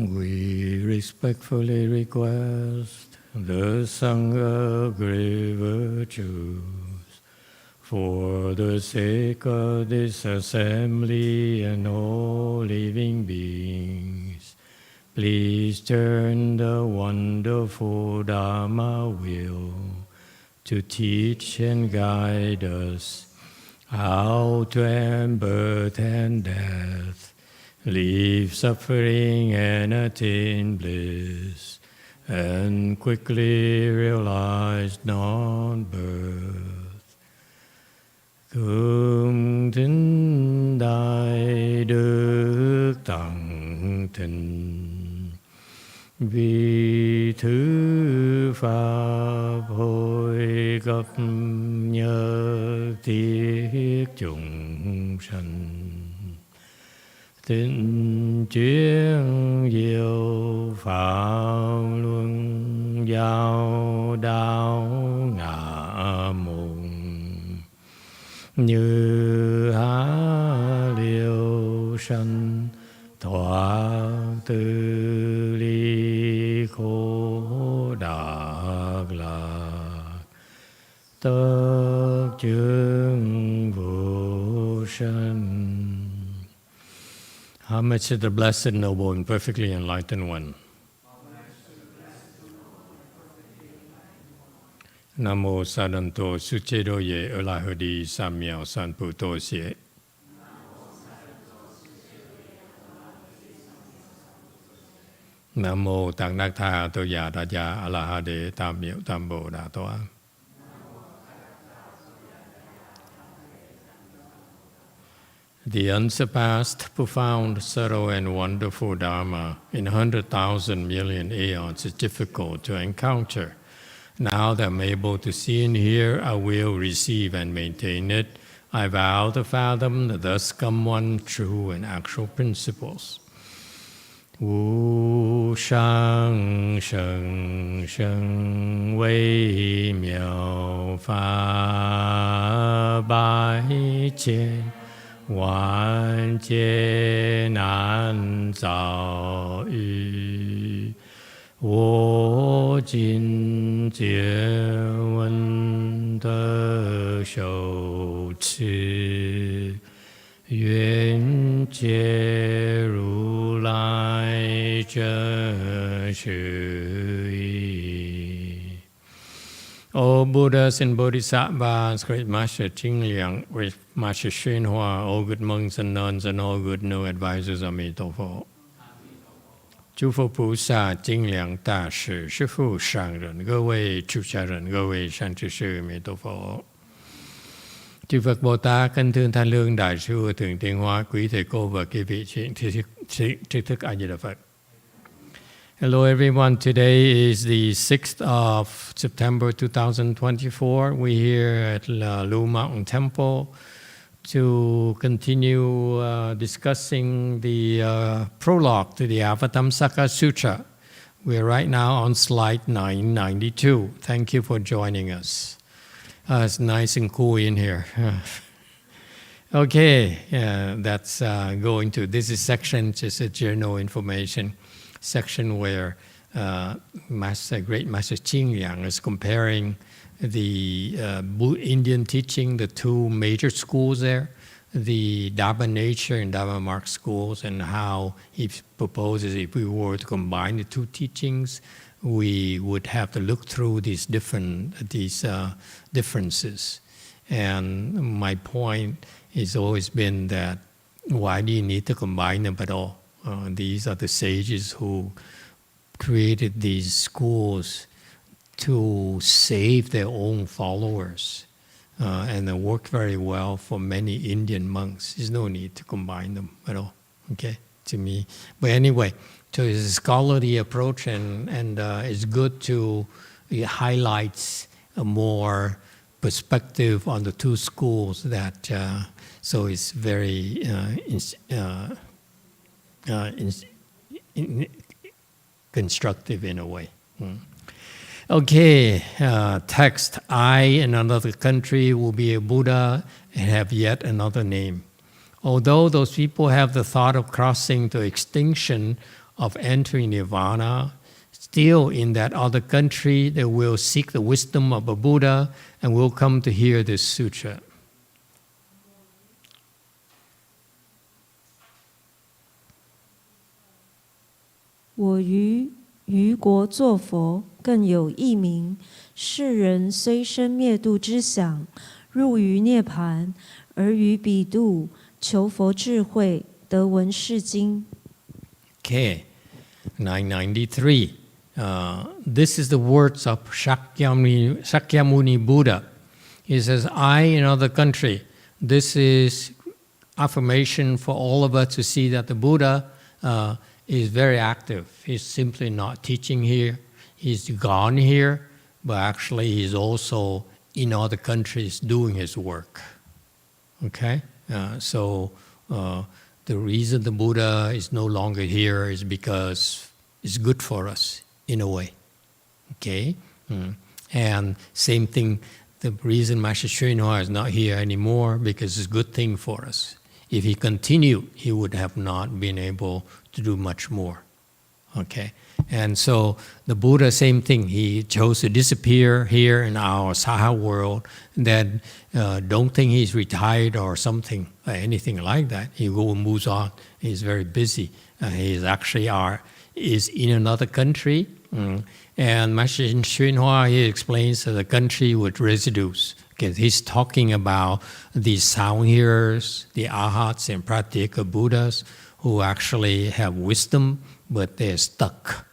We respectfully request the Sangha great virtues for the sake of this assembly and all living beings. Please turn the wonderful Dharma wheel to teach and guide us how to end birth and death, leave suffering and attain bliss, and quickly realize non-birth. Cung thính đại đức tăng thịnh, vì thứ pháp hội cấp nhớ thiết chúng sanh, tịnh chuyên diệu pháp luân giao đạo ngã môn, như há liêu sanh thoát từ ly khổ đạc lạc, tất chứng vô sanh. Homage to the Blessed, Noble, and Perfectly Enlightened One. Nam mô Sa Đan Tô Su Chế Đô Ye Ơ La Hơ Đi Sa Miao San Pu Tô Xie. Nam mô Tạng Đắc Tha Tô Già Đa Gia A La Ha Đế Tam Miệu Tam Bồ Đà Toa. The unsurpassed, profound, subtle, and wonderful Dharma in 100,000 million aeons is difficult to encounter. Now that I'm able to see and hear, I will receive and maintain it. I vow to fathom the thus come one true and actual principles. Wu shang sheng sheng wei miao fa bai jian, wan jie nan zao yu, wo jin jie wen de shou ci, yuan jie ru lai zhe shu yi. O Buddhas and Bodhisattvas, great Master Ching Liang, great Master YongHua, all good monks and nuns, and all good new advisors, Emitofuo. 诸佛菩萨、精良大士、师父、上人、各位出家人、各位善知识，弥陀佛。Chư Phật Bồ Tát, kính thưa Thanh Lương Đại sư Thượng Tiên Hóa, quý thầy cô và quý vị tri thức A Di Đà Phật. Hello everyone, today is the 6th of September 2024. We're here at Lu Mountain Temple to continue discussing the prologue to the Avatamsaka Sutra. We're right now on slide 992. Thank you for joining us. It's nice and cool in here. Okay, that's going to, this is section, just a general information section where Great Master Ching Liang is comparing the Indian teaching, the two major schools there, the Dharma Nature and Dharma Mark schools, and how he proposes if we were to combine the two teachings, we would have to look through these differences. And my point has always been that why do you need to combine them at all? These are the sages who created these schools to save their own followers. And they work very well for many Indian monks. There's no need to combine them at all, okay, to me. But anyway, so it's a scholarly approach, and it's good to, it highlights a more perspective on the two schools that, so it's very constructive in a way. Okay, text. I in another country will be a Buddha and have yet another name. Although those people have the thought of crossing to extinction of entering nirvana, still in that other country, they will seek the wisdom of a Buddha and will come to hear this sutra. 我于余国作佛，更有一名。世人虽生灭度之想，入于涅盘，而于彼度求佛智慧，得闻是经。 Okay, 993. This is the words of Shakyamuni Buddha. He says, I in another country. This is affirmation for all of us to see that the Buddha is very active. He's simply not teaching here. He's gone here, but actually he's also in other countries doing his work. Okay? So the reason the Buddha is no longer here is because it's good for us in a way. Okay? And same thing, the reason Master YongHua is not here anymore because it's a good thing for us. If he continued, he would have not been able to do much more. Okay? And so the Buddha, same thing. He chose to disappear here in our Saha world. That don't think he's retired or something, or anything like that. He moves on. He's very busy. He's actually is in another country. And Master YongHua, he explains the country with residues. Okay, he's talking about these sound hearers, the arhats and pratyeka Buddhas who actually have wisdom, but they're stuck.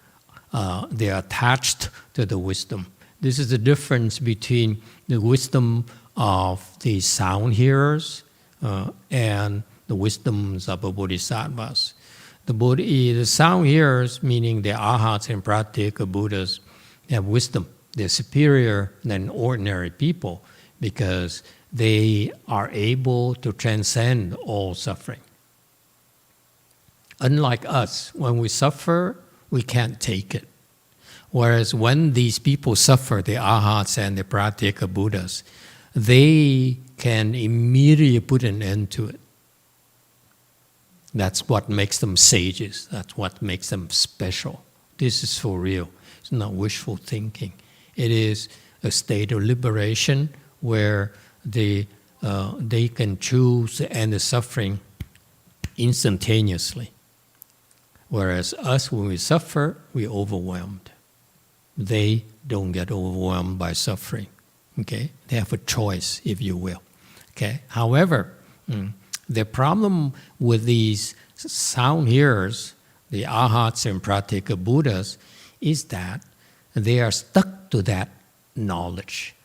They're attached to the wisdom. This is the difference between the wisdom of the sound hearers and the wisdoms of the bodhisattvas. The sound hearers, meaning the arhats and pratyeka Buddhas, have wisdom. They're superior than ordinary people because they are able to transcend all suffering. Unlike us, when we suffer, we can't take it. Whereas when these people suffer, the arhats and the pratyeka Buddhas, they can immediately put an end to it. That's what makes them sages. That's what makes them special. This is for real. It's not wishful thinking. It is a state of liberation where they can choose to end the suffering instantaneously. Whereas us, when we suffer, we're overwhelmed. They don't get overwhelmed by suffering. Okay? They have a choice, if you will. Okay? However, the problem with these sound hearers, the arhats and pratyeka Buddhas, is that they are stuck to that knowledge.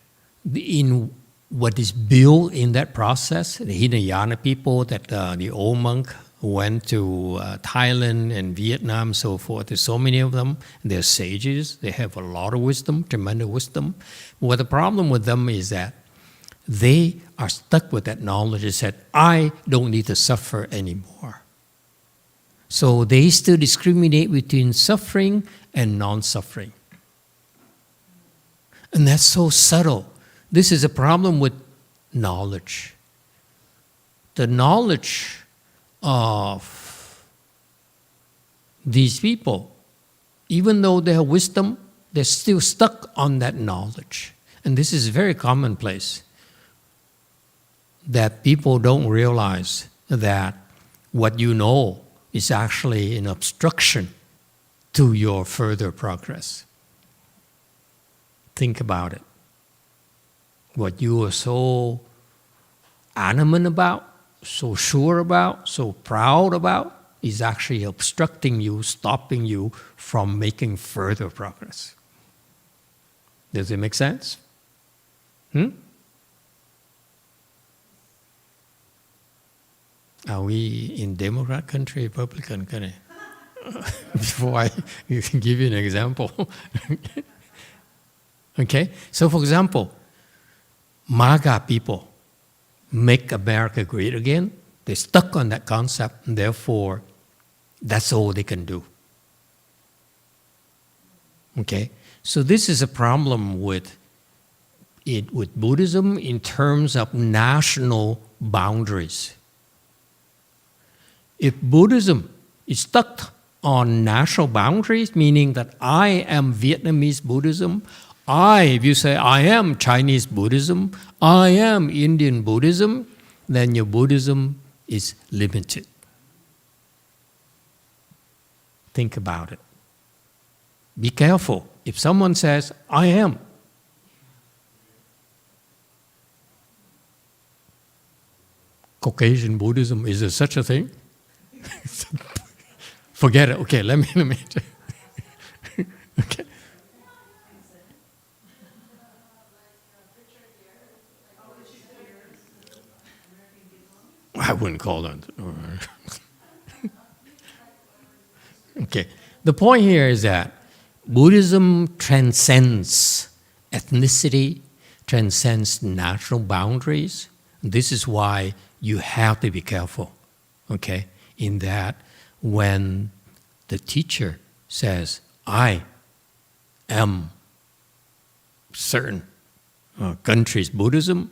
In what is built in that process, the Hinayana people, that the old monk who went to Thailand and Vietnam, so forth, there's so many of them. They're sages. They have a lot of wisdom, tremendous wisdom. But the problem with them is that they are stuck with that knowledge. They said, I don't need to suffer anymore. So they still discriminate between suffering and non-suffering. And that's so subtle. This is a problem with knowledge. The knowledge of these people, even though they have wisdom, they're still stuck on that knowledge. And this is very commonplace, that people don't realize that what you know is actually an obstruction to your further progress. Think about it. What you are so adamant about, so sure about, so proud about, is actually obstructing you, stopping you from making further progress. Does it make sense? Are we in Democrat country, Republican country? Before I give you an example. Okay? So for example, MAGA people, make America great again. They're stuck on that concept, and therefore, that's all they can do. Okay? So this is a problem with Buddhism in terms of national boundaries. If Buddhism is stuck on national boundaries, meaning that I am Vietnamese Buddhism, if you say I am Chinese Buddhism, I am Indian Buddhism, then your Buddhism is limited. Think about it. Be careful. If someone says, I am, Caucasian Buddhism, is there such a thing? Forget it. Okay, let me. Okay. I wouldn't call that. Okay. The point here is that Buddhism transcends ethnicity, transcends national boundaries. This is why you have to be careful, okay, in that when the teacher says, I am certain country's Buddhism,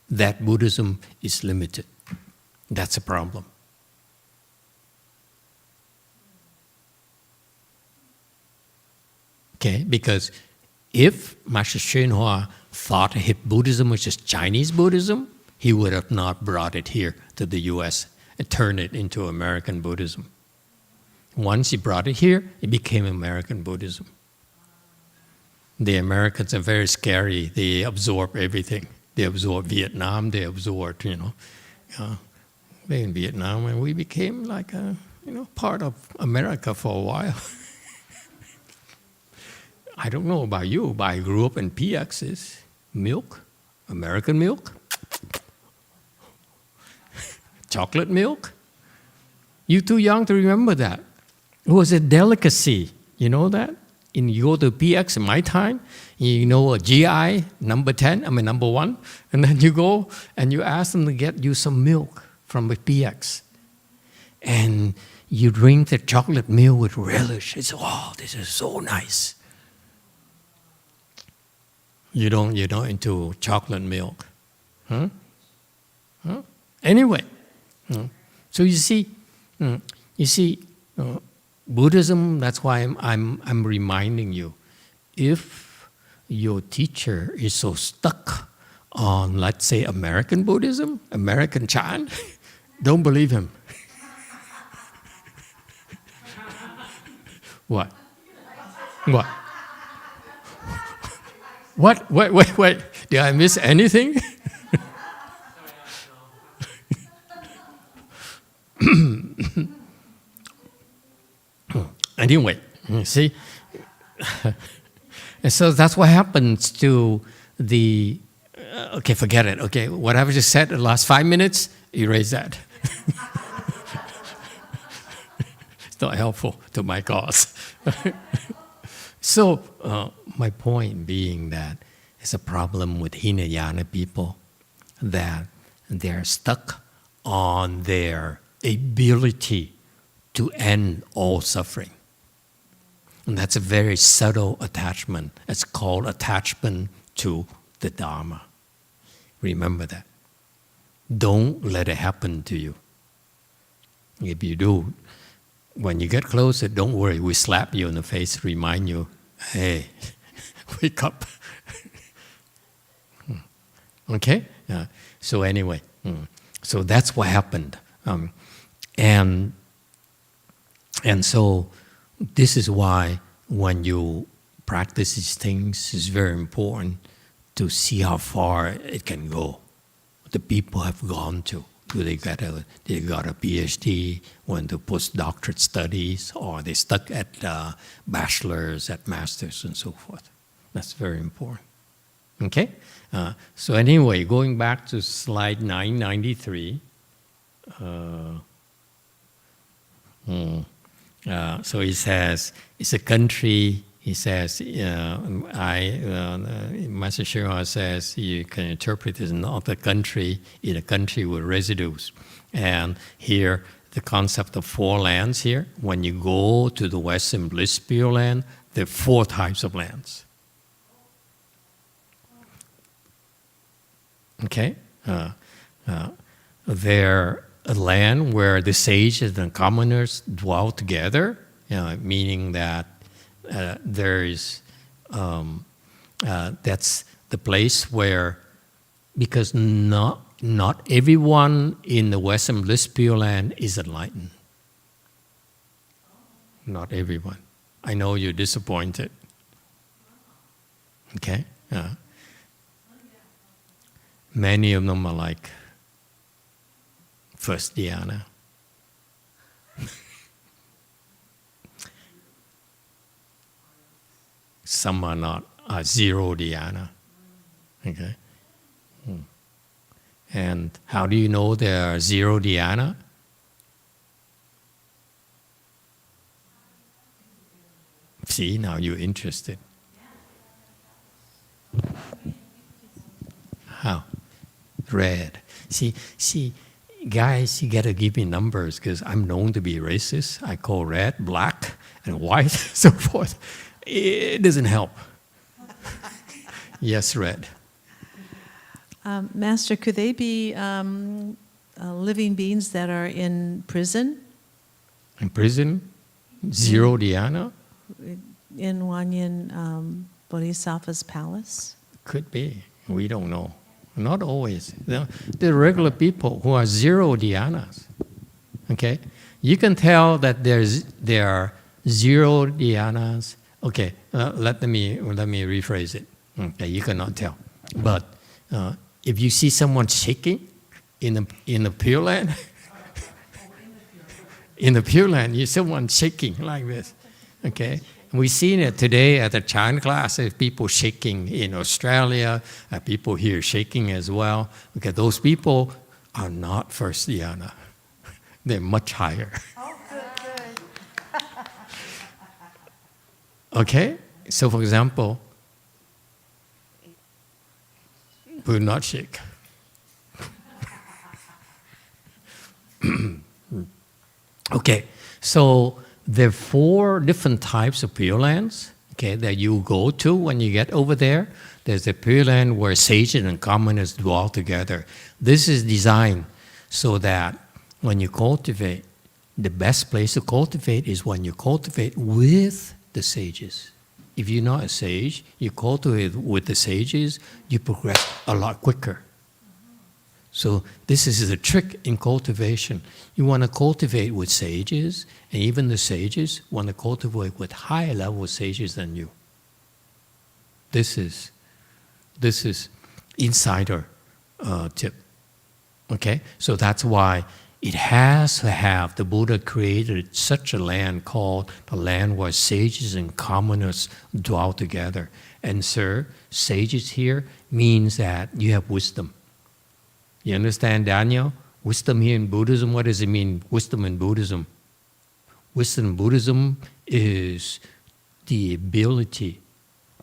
that Buddhism is limited. That's a problem. Okay, because if Master YongHua thought his Buddhism was just Chinese Buddhism, he would have not brought it here to the US and turned it into American Buddhism. Once he brought it here, it became American Buddhism. The Americans are very scary. They absorb everything. They absorb Vietnam. They absorb, they in Vietnam, and we became like a, part of America for a while. I don't know about you, but I grew up in PXs. Milk, American milk, chocolate milk. You're too young to remember that. It was a delicacy. You know that? You go to PX in my time, a GI, number 1, and then you go and you ask them to get you some milk from the PX. And you drink the chocolate milk with relish. It's, this is so nice. You don't into chocolate milk. Huh? Anyway, so you see, Buddhism, that's why I'm reminding you, if your teacher is so stuck on, let's say, American Buddhism, American Chan, don't believe him. What? What? Wait. Did I miss anything? Anyway, you see? And so that's what happens to the... okay, forget it. Okay, what I've just said in the last 5 minutes, erase that. It's not helpful to my cause. So, my point being that it's a problem with Hinayana people, that they're stuck on their ability to end all suffering. And that's a very subtle attachment. It's called attachment to the Dharma. Remember that. Don't let it happen to you. If you do, when you get closer, don't worry, we slap you in the face, remind you, hey, wake up. Okay? So anyway, so that's what happened. And so this is why when you practice these things, it's very important to see how far it can go. The people have gone to. They got a PhD, went to postdoctorate studies, or they stuck at bachelor's, at master's, and so forth. That's very important. Okay? So anyway, going back to slide 993. So he says, it's a country, he says, Master YongHua says, you can interpret it as not a country, in a country with residues. And here, the concept of 4 lands here, when you go to the Western Bliss Pure Land, there are 4 types of lands. Okay? They're a land where the sages and commoners dwell together meaning that there's that's the place where, because not everyone in the Western Bliss Pure Land is enlightened. Not everyone. I know you're disappointed. Okay? Many of them are like first dhyana. Some are not, are zero dhyana. Okay? And how do you know they are zero dhyana? See, now you're interested. How? Red. See, guys, you gotta give me numbers because I'm known to be racist. I call red, black, and white, so forth. It doesn't help. Yes, red. Master, could they be living beings that are in prison? In prison? Zero dhyana? In Wanyan Bodhisattva's palace? Could be. We don't know. Not always. There are regular people who are zero dhyanas. Okay? You can tell that there are zero dhyanas. Okay, let me rephrase it. Okay, you cannot tell. But if you see someone shaking in the Pure Land, in the Pure Land, you see someone shaking like this. Okay? We've seen it today at the Chan class, people shaking in Australia, people here shaking as well. Okay, those people are not first dhyana. They're much higher. Oh, good. Okay? So for example, will not shake. Okay, so there are 4 different types of Pure Lands, okay, that you go to when you get over there. There's a Pure Land where sages and commoners dwell together. This is designed so that when you cultivate, the best place to cultivate is when you cultivate with the sages. If you're not a sage, you cultivate with the sages, you progress a lot quicker. So this is the trick in cultivation. You want to cultivate with sages, and even the sages want to cultivate with higher level sages than you. This is insider tip. Okay, so that's why it has to have, the Buddha created such a land called the land where sages and commoners dwell together. And sir, sages here means that you have wisdom. You understand, Daniel? Wisdom here in Buddhism, what does it mean, wisdom in Buddhism? Wisdom in Buddhism is the ability,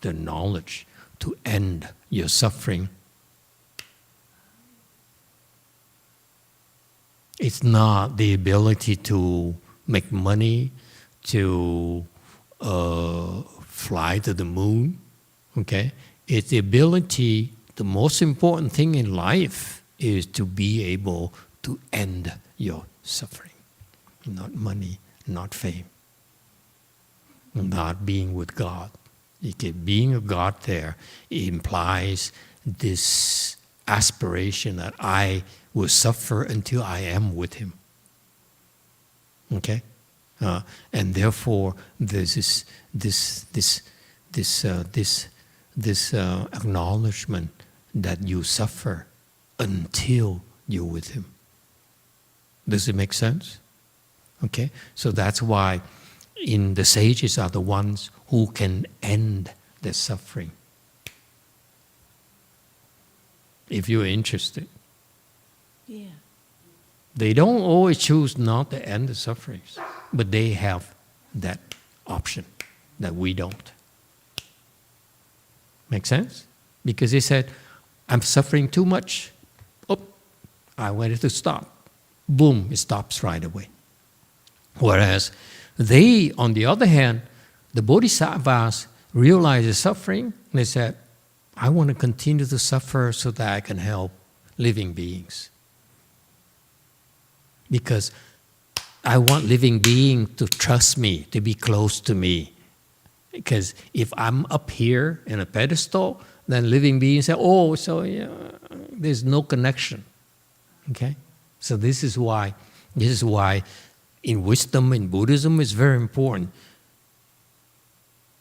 the knowledge to end your suffering. It's not the ability to make money, to fly to the moon, okay? It's the ability, the most important thing in life is to be able to end your suffering. Not money, not fame, not being with God. Okay, being with God there implies this aspiration that I will suffer until I am with Him. Okay, and therefore there's this acknowledgement that you suffer until you're with Him. Does it make sense? Okay, so that's why the sages are the ones who can end the suffering. If you're interested. Yeah. They don't always choose not to end the sufferings, but they have that option that we don't. Make sense? Because they said, I'm suffering too much. Oh, I wanted to stop. Boom, it stops right away. Whereas they, on the other hand, the Bodhisattvas realized the suffering. They said, I want to continue to suffer so that I can help living beings. Because I want living being to trust me, to be close to me. Because if I'm up here in a pedestal, then living beings say, oh, so yeah, there's no connection. Okay? So this is why in wisdom, in Buddhism, it's very important.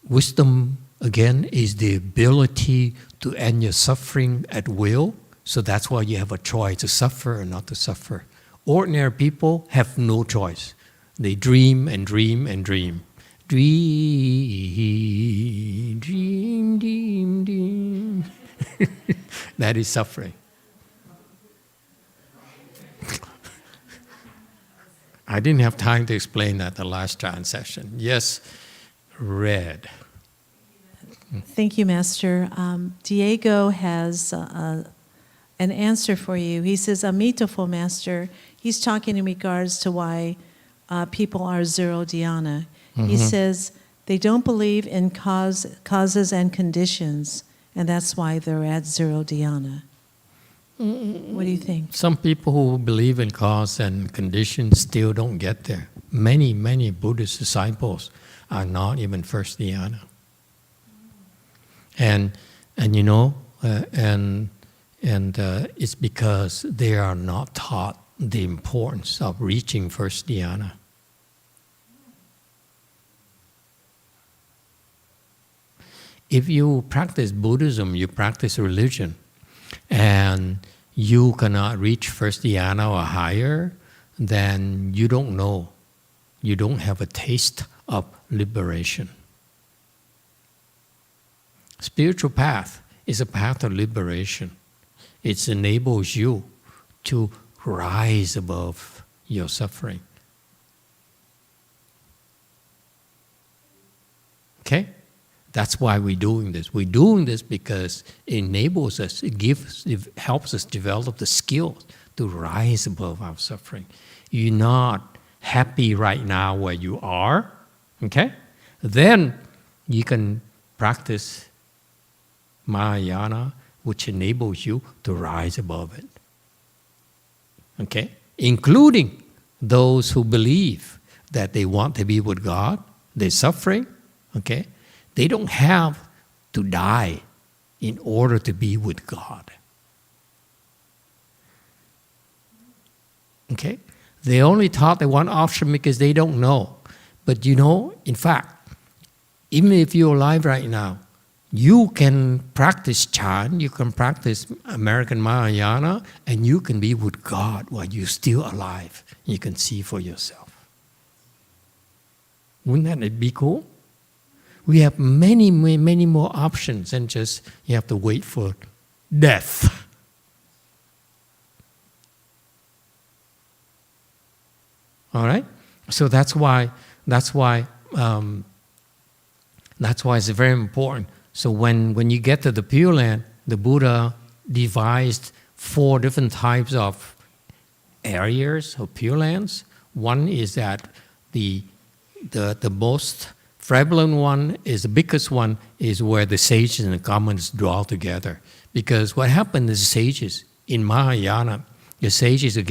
Wisdom, again, is the ability to end your suffering at will. So that's why you have a choice to suffer or not to suffer. Ordinary people have no choice. They dream and dream and dream. Dream, dream, dream, dream. That is suffering. I didn't have time to explain that the last Chan session. Yes, Red. Thank you, Master. Diego has an answer for you. He says, Emitofuo, Master. He's talking in regards to why people are zero dhyana. He says they don't believe in causes and conditions, and that's why they're at zero dhyana. What do you think? Some people who believe in cause and conditions still don't get there. Many, many Buddhist disciples are not even first dhyana. And you know, it's because they are not taught the importance of reaching first dhyana. If you practice Buddhism, you practice religion, and you cannot reach first dhyana or higher, then you don't know. You don't have a taste of liberation. Spiritual path is a path of liberation. It enables you to rise above your suffering. Okay? That's why we're doing this. We're doing this because it enables us, it helps us develop the skills to rise above our suffering. You're not happy right now where you are, okay? Then you can practice Mahayana, which enables you to rise above it. Okay? Including those who believe that they want to be with God, they're suffering, okay? They don't have to die in order to be with God. Okay? They only taught the one option because they don't know. But you know, in fact, even if you're alive right now, you can practice Chan, you can practice American Mahayana, and you can be with God while you're still alive. You can see for yourself. Wouldn't that be cool? We have many, many more options than just you have to wait for death. All right? So that's why it's very important. So when you get to the Pure Land, the Buddha devised 4 different types of areas of Pure Lands. One is that the most prevalent one is the biggest one is where the sages and the commoners draw together. Because what happened is the sages in Mahayana, the sages are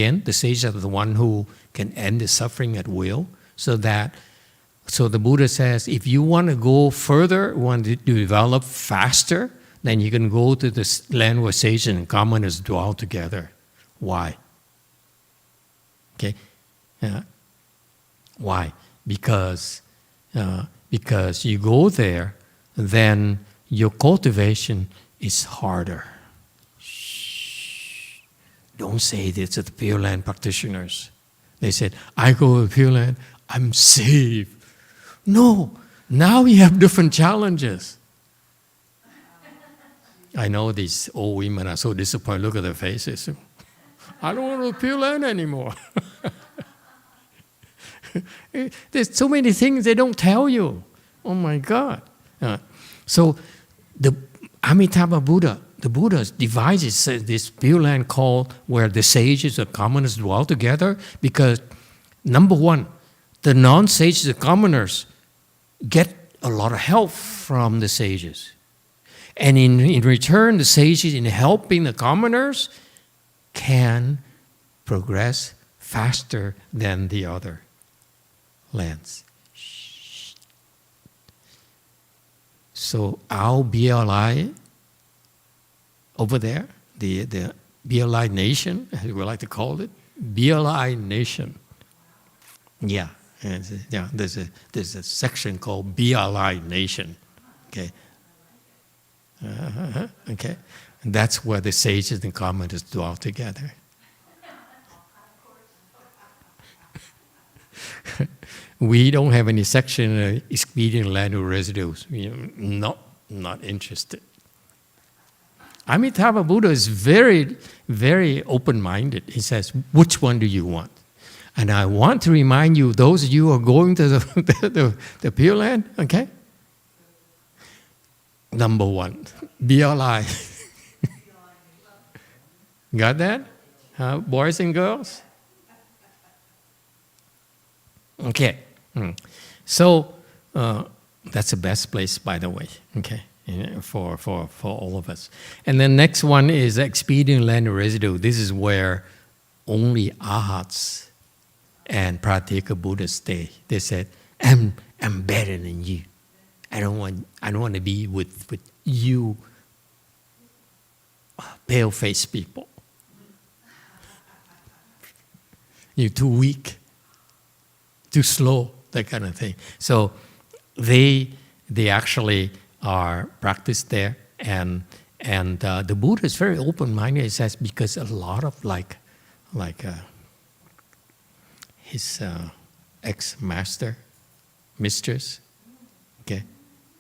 the one who can end the suffering at will. So the Buddha says, if you want to go further, want to develop faster, then you can go to the land where sages and commoners dwell together. Why? Okay, why? Because you go there, then your cultivation is harder. Shh. Don't say this to the Pure Land practitioners. They said, I go to Pure Land, I'm safe. No, now you have different challenges. I know these old women are so disappointed. Look at their faces. I don't want to Pure Land anymore. There's so many things they don't tell you. Oh my God. So the Amitabha Buddha, the Buddha devises this Pure Land called where the sages and commoners dwell together because, number one, the non-sages and commoners get a lot of help from the sages. And in return, the sages, in helping the commoners, can progress faster than the other. lands. So our BLI over there, the BLI nation, as we like to call it, BLI nation. Yeah, there's a section called BLI nation. Okay. Okay. And that's where the sages and commenters dwell together. We don't have any section expedient land or residues. Not interested. Amitabha Buddha is very, very open-minded. He says, which one do you want? And I want to remind you, those of you who are going to the Pure Land, okay? Number one, BLI. Got that? Boys and girls? Okay. So that's the best place, by the way, okay, for all of us. And the next one is expedient land residue. This is where only Arhats and Pratyeka Buddhas stay. They said, I'm better than you. I don't want to be with you pale-faced people. You're too weak, too slow, that kind of thing. So they actually are practiced there, and the Buddha is very open-minded. He says because a lot of his ex-master, mistress, okay,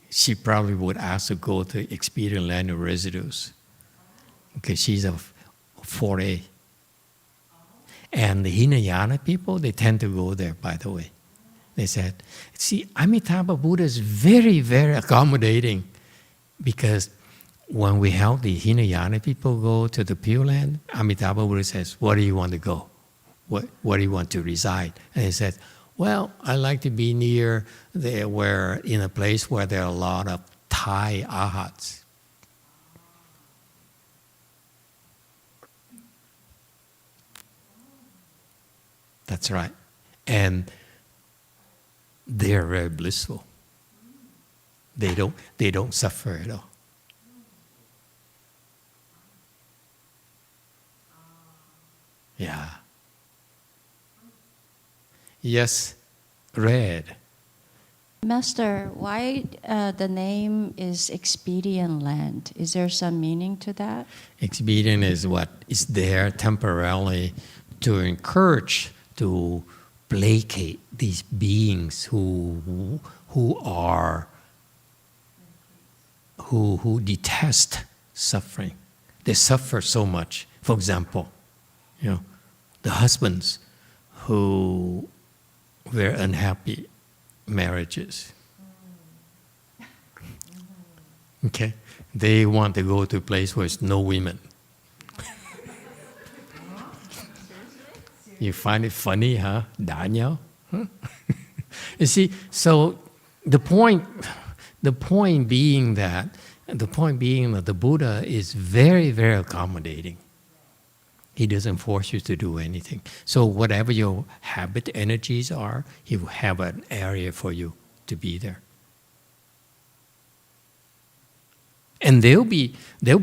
she probably would ask to go to expedient land of residues, because she's a 4A. And the Hinayana people, they tend to go there, by the way. They said, see, Amitabha Buddha is very, very accommodating, because when we help the Hinayana people go to the Pure Land, Amitabha Buddha says, where do you want to go? Where do you want to reside? And he said, well, I like to be near there, where in a place where there are a lot of Thai Arhats. That's right. And they are very blissful. They don't suffer at all. Yeah. Yes, Red. Master, why the name is expedient land? Is there some meaning to that? Expedient is what is there temporarily to encourage, to placate these beings who detest suffering. They suffer so much. For example, the husbands who were unhappy marriages. Okay, they want to go to a place where there's no women. You find it funny, huh, Daniel? Huh? You see, so the point being that the Buddha is very, very accommodating. He doesn't force you to do anything. So whatever your habit energies are, he will have an area for you to be there. And they'll be there,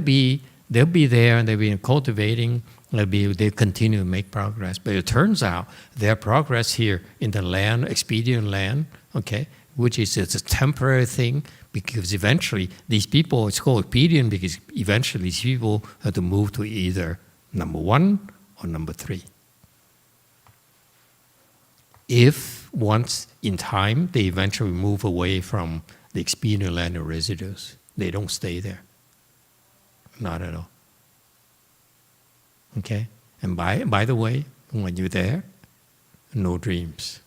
and they'll be cultivating. They continue to make progress. But it turns out their progress here in the land, expedient land, okay, which is a temporary thing, because eventually these people, it's called expedient because eventually these people have to move to either number 1 or number 3. If once in time they eventually move away from the expedient land of residues, they don't stay there. Not at all. Okay? And by the way, when you're there, no dreams.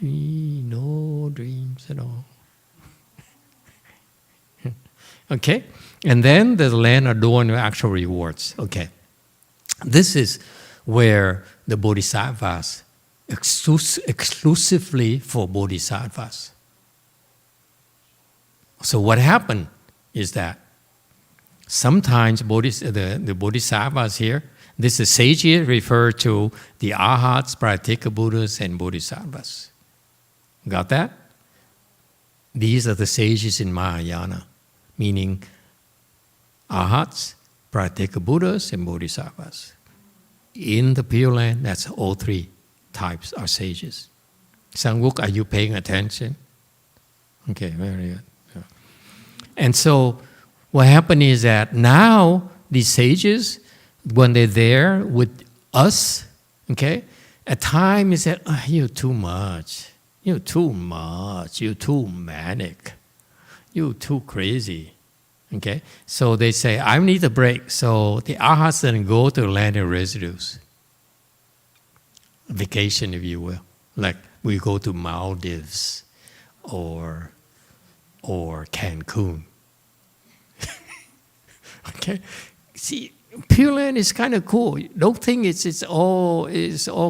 No dreams at all. Okay? And then the land adorned with actual rewards. Okay. This is where the bodhisattvas, exclusively for bodhisattvas. So what happened is that sometimes the bodhisattvas here, This is sages refer to the arhats, pratyeka Buddhas, and bodhisattvas. Got that? These are the sages in Mahayana, meaning arhats, pratyeka Buddhas, and bodhisattvas. In the Pure Land, that's all three types are sages. Sangwok, are you paying attention? Okay, very good. Yeah. And so what happened is that now these sages, when they're there with us, okay, at times is that, oh, you're too much, you're too manic, you're too crazy. Okay, so they say, I need a break. So the arhats then go to land of residues, vacation, if you will. Like we go to Maldives or Cancun. Okay, see, Pure Land is kind of cool. Don't think it's all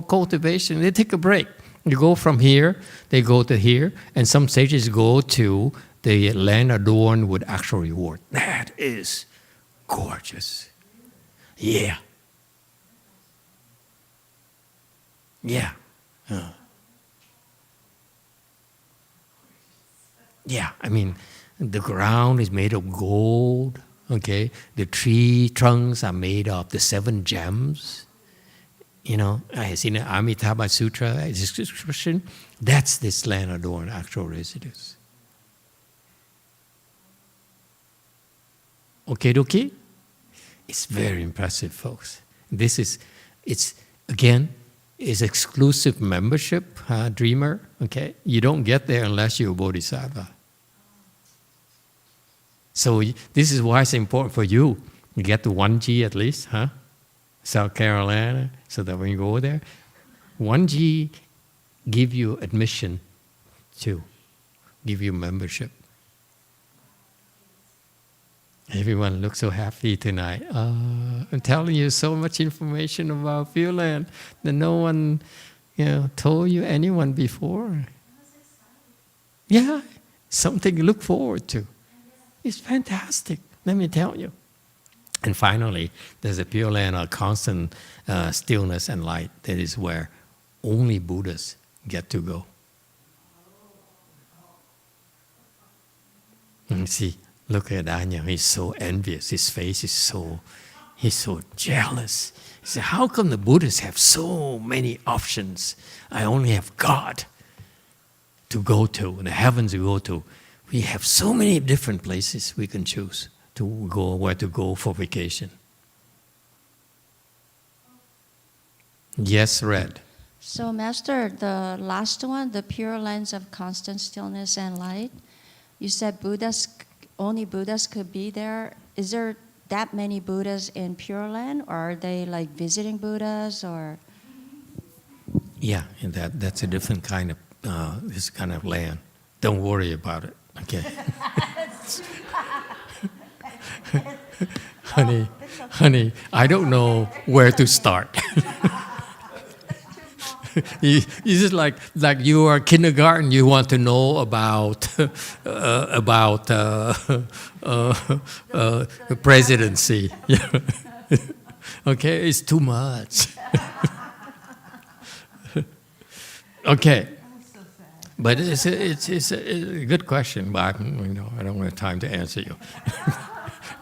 cultivation. They take a break. You go from here, they go to here, and some sages go to the land adorned with actual reward. That is gorgeous. Yeah. Yeah. Yeah, I mean, the ground is made of gold, okay? The tree trunks are made of the 7 gems. You know, I have seen the Avatamsaka Sutra description. That's this land adorned actual residues. Okay, dokie? It's very impressive, folks. This is, it's exclusive membership, dreamer, okay? You don't get there unless you're a bodhisattva. So this is why it's important for you. You get to 1G at least, South Carolina, so that when you go there, 1G give you admission to, give you membership. Everyone looks so happy tonight. I'm telling you so much information about Pure Land that no one, told you anyone before. Yeah, something to look forward to. It's fantastic, let me tell you. And finally, there's a Pure Land of constant stillness and light. That is where only Buddhas get to go. And see, look at Daniel, he's so envious. His face is he's so jealous. He said, how come the Buddhists have so many options? I only have God to go to, the heavens to go to. We have so many different places we can choose to go, where to go for vacation. Yes, Red. So, Master, the last one, the Pure Lands of constant stillness and light, you said only Buddhas could be there. Is there that many Buddhas in Pure Land, or are they like visiting Buddhas, or? Yeah, and that's a different kind of this kind of land. Don't worry about it. Okay. honey, I don't know where to start. You just like you are kindergarten. You want to know about the presidency. Okay, it's too much. Okay, but it's a good question, but I don't have time to answer you.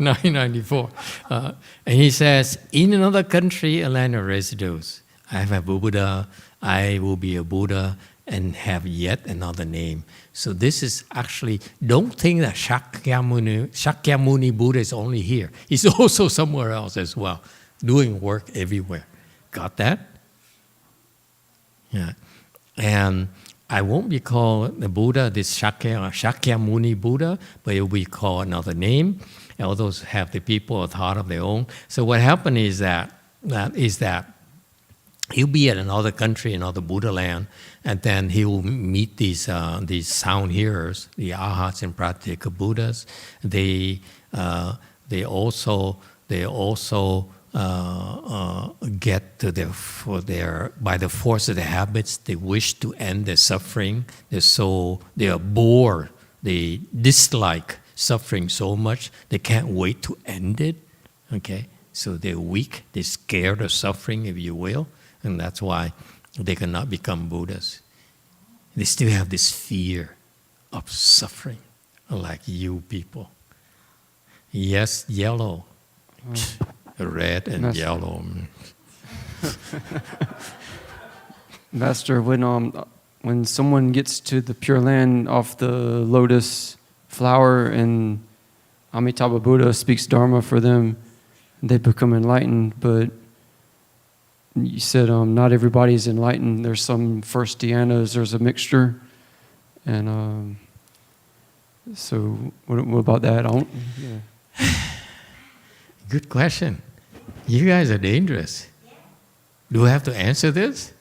994, and he says, in another country, a land of residues, I have a Buddha. I will be a Buddha and have yet another name. So this is actually, don't think that Shakyamuni Buddha is only here. He's also somewhere else as well, doing work everywhere. Got that? Yeah. And I won't be called the Buddha, this Shakyamuni Buddha, but it will be called another name. All those have the people a thought of their own. So what happened is that he'll be at another country, another Buddha land, and then he will meet these sound hearers, the arhats and pratyeka Buddhas. They also get to by the force of their habits, they wish to end their suffering. They are bored. They dislike suffering so much they can't wait to end it. Okay, So they're weak, they're scared of suffering, if you will, and that's why they cannot become Buddhas. They still have this fear of suffering, like you people. Yes, yellow, red and yellow. Master, when someone gets to the Pure Land off the lotus flower and Amitabha Buddha speaks Dharma for them, they become enlightened. But you said not everybody's enlightened. There's some first dhyanas, there's a mixture. And so what about that? Good question. You guys are dangerous. Do I have to answer this?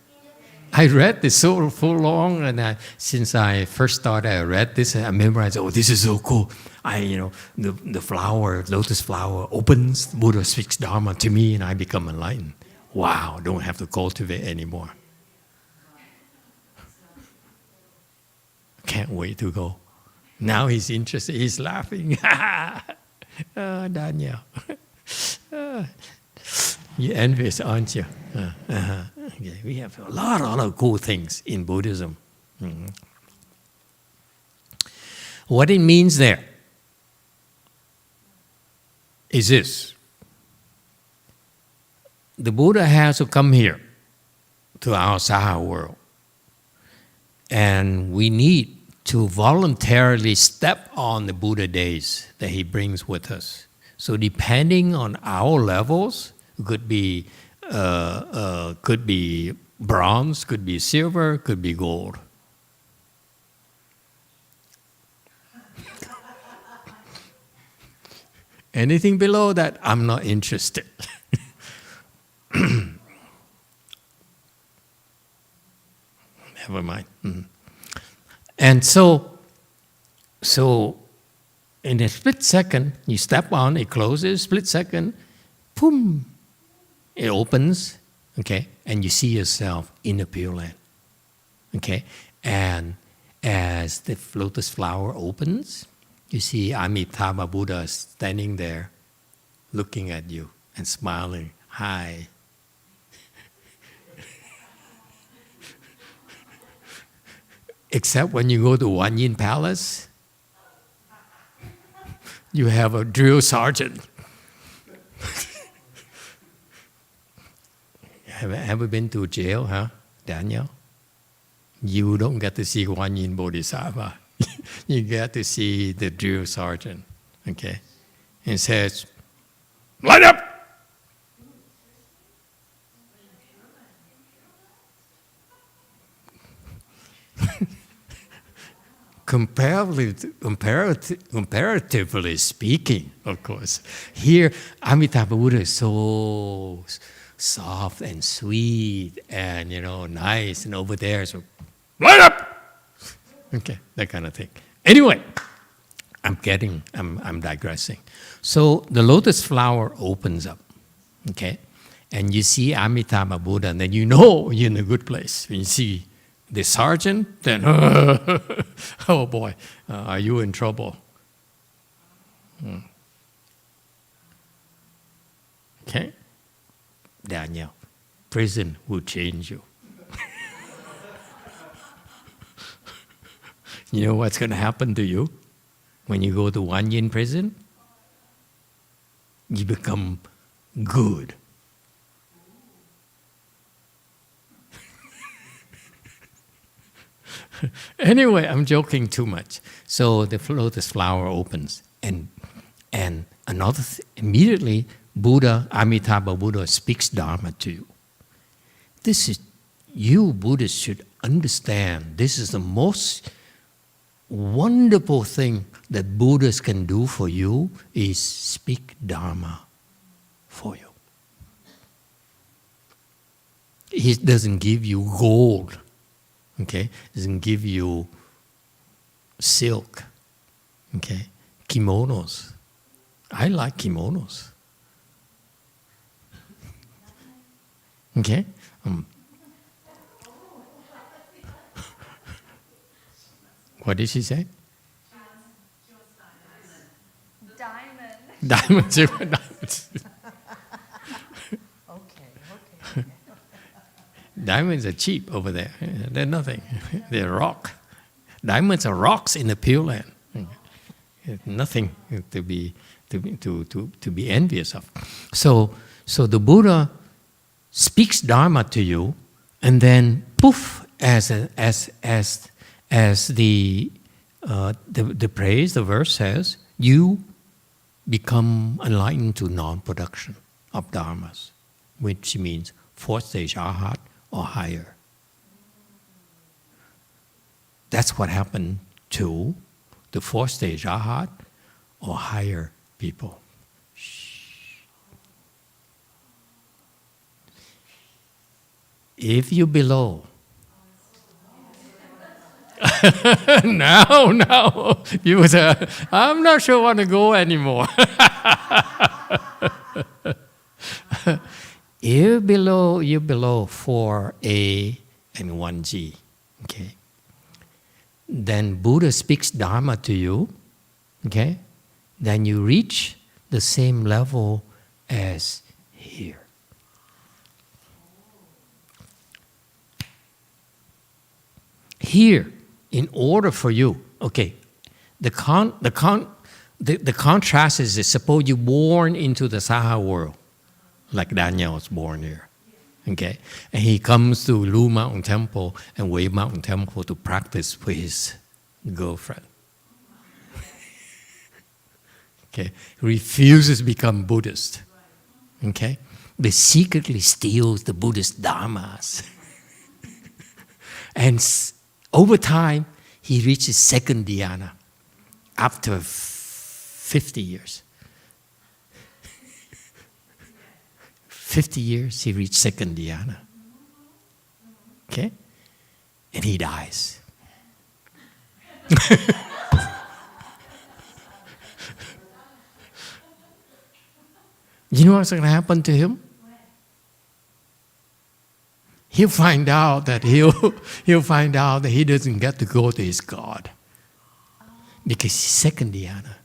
I read this so long, and since I first started, I read this, and I memorized, oh, this is so cool. The flower, lotus flower opens, Buddha speaks Dharma to me, and I become enlightened. Wow, don't have to cultivate anymore. Can't wait to go. Now he's interested, he's laughing. Oh, Daniel. You're envious, aren't you? Okay. We have a lot of cool things in Buddhism. Mm-hmm. What it means there is this. The Buddha has to come here to our Saha world. And we need to voluntarily step on the Buddha days that he brings with us. So depending on our levels, could be bronze, could be silver, could be gold. Anything below that, I'm not interested. Never mind. Mm-hmm. And so in a split second, you step on, it closes, split second, boom, it opens, okay, and you see yourself in the Pure Land, okay, and as the lotus flower opens, you see Amitabha Buddha standing there, looking at you and smiling, hi. Except when you go to Wanyin Palace, you have a drill sergeant. Have you ever been to jail, huh, Daniel? You don't get to see Wanyin Bodhisattva. You get to see the drill sergeant, okay? And says, "Line up!" Comparatively speaking, of course, here Amitabha Buddha is so soft and sweet and nice, and over there, so line up, okay, that kind of thing. Anyway, I'm digressing. So the lotus flower opens up, okay, and you see Amitabha Buddha, and then you know you're in a good place. When you see the sergeant, then, oh boy, are you in trouble? Okay? Daniel, prison will change you. You know what's going to happen to you when you go to Wanyin prison? You become good. Anyway, I'm joking too much. So the lotus flower opens, and another immediately Buddha, Amitabha Buddha, speaks Dharma to you. This is, you Buddhists should understand, this is the most wonderful thing that Buddhists can do for you, is speak Dharma for you. He doesn't give you gold. Okay, doesn't give you silk, okay, kimonos. I like kimonos. Okay, what did she say? Diamonds. Diamonds. Diamonds are cheap over there. They're nothing. They're rock. Diamonds are rocks in the Pure Land. Nothing to be envious of. So the Buddha speaks Dharma to you, and then poof, as the praise, the verse says, you become enlightened to non-production of dharmas, which means fourth stage arhat or higher. That's what happened to the fourth stage arhat or higher people. If you below, now, you say, I'm not sure I want to go anymore. If you below 4A and 1G, okay, then Buddha speaks Dharma to you, okay, then you reach the same level as here. Here, in order for you, okay, the contrast is suppose you're born into the Saha world, like Daniel was born here, okay, and he comes to Lu Mountain Temple and Wei Mountain Temple to practice with his girlfriend. Okay, refuses to become Buddhist, okay, but secretly steals the Buddhist dharmas, and over time, he reaches second dhyana after 50 years. 50 years, he reached second dhyana. Okay? And he dies. You know what's going to happen to him? He'll find out that he doesn't get to go to his God, because he's second dhyana,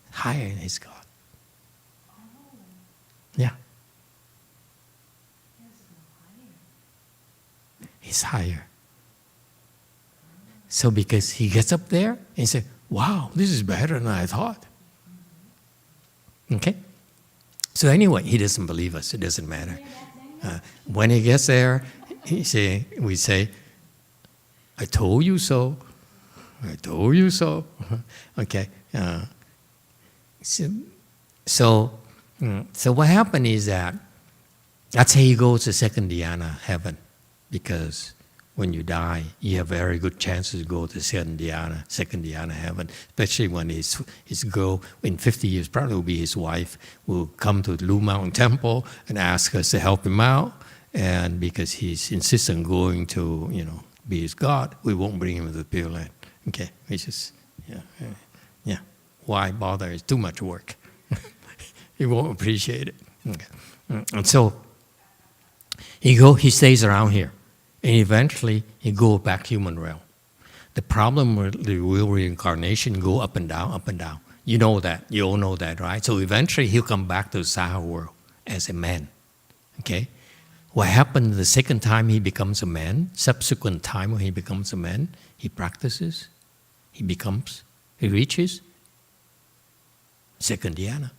higher than his God. Yeah, he's higher. So because he gets up there and he says, "Wow, this is better than I thought." Okay. So anyway, he doesn't believe us. It doesn't matter. When he gets there, we say, "I told you so. I told you so." Okay. So what happened is that's how you go to second dhyana heaven, because when you die, you have very good chances to go to second dhyana heaven, especially when his girl, in 50 years, probably will be his wife, will come to the Lu Mountain Temple and ask us to help him out. And because he insists on going to, be his God, we won't bring him to the Pure Land. Okay, it's just, yeah. Why bother? It's too much work. He won't appreciate it. Okay. And so he stays around here, and eventually he goes back human realm. The problem with the real reincarnation go up and down, up and down. You know that. You all know that, right? So eventually he'll come back to the Saha world as a man. Okay. What happened the second time he becomes a man, subsequent time when he becomes a man, he practices, he reaches second dhyana.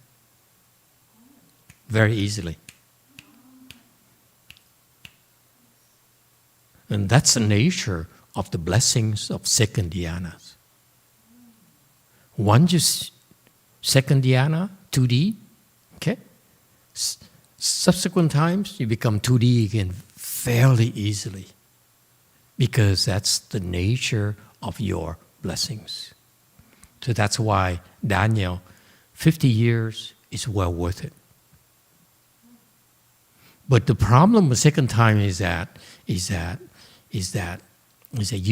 Very easily. And that's the nature of the blessings of second dhyanas. Once you second dhyana, 2D, okay? Subsequent times, you become 2D again fairly easily, because that's the nature of your blessings. So that's why Daniel, 50 years is well worth it. But the problem with second time is that you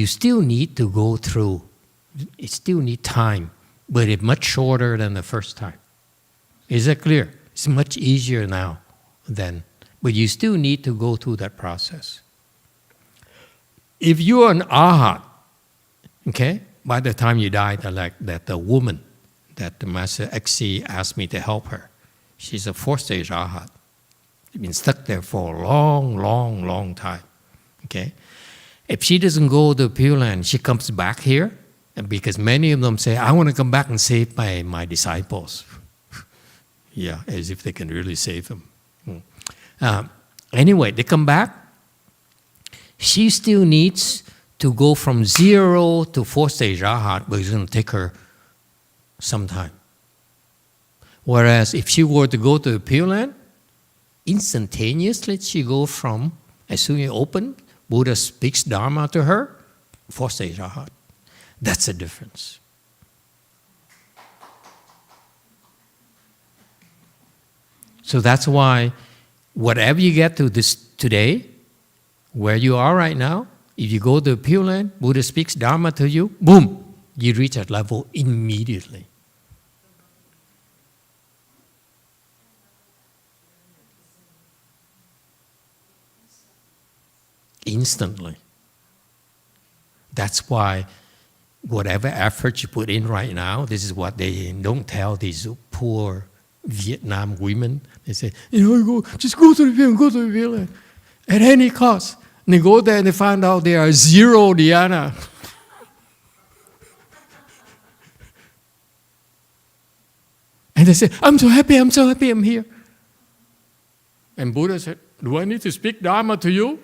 still need to go through, it still need time, but it's much shorter than the first time. Is that clear? It's much easier now than, but you still need to go through that process. If you are an arhat, okay, by the time you die, that the woman that the Master XC asked me to help her, she's a fourth stage arhat. She's been stuck there for a long, long, long time. Okay? If she doesn't go to the Pure Land, she comes back here, and because many of them say, I want to come back and save my disciples. Yeah, as if they can really save them. Anyway, they come back. She still needs to go from 0 to 4th stage Rahat, but it's going to take her some time. Whereas if she were to go to the Pure Land, instantaneously she goes from, as soon as you open, Buddha speaks Dharma to her, 4th stage Rahat. That's the difference. So that's why whatever you get to this today, where you are right now, if you go to the Pure Land, Buddha speaks Dharma to you, boom, you reach that level immediately. Instantly. That's why whatever effort you put in right now, this is what they don't tell these poor Vietnam women. They say, just go to the Pure Land, go to the Pure Land, at any cost. And they go there and they find out they are 0 dhyana. And they say, I'm so happy, I'm here. And Buddha said, do I need to speak Dharma to you?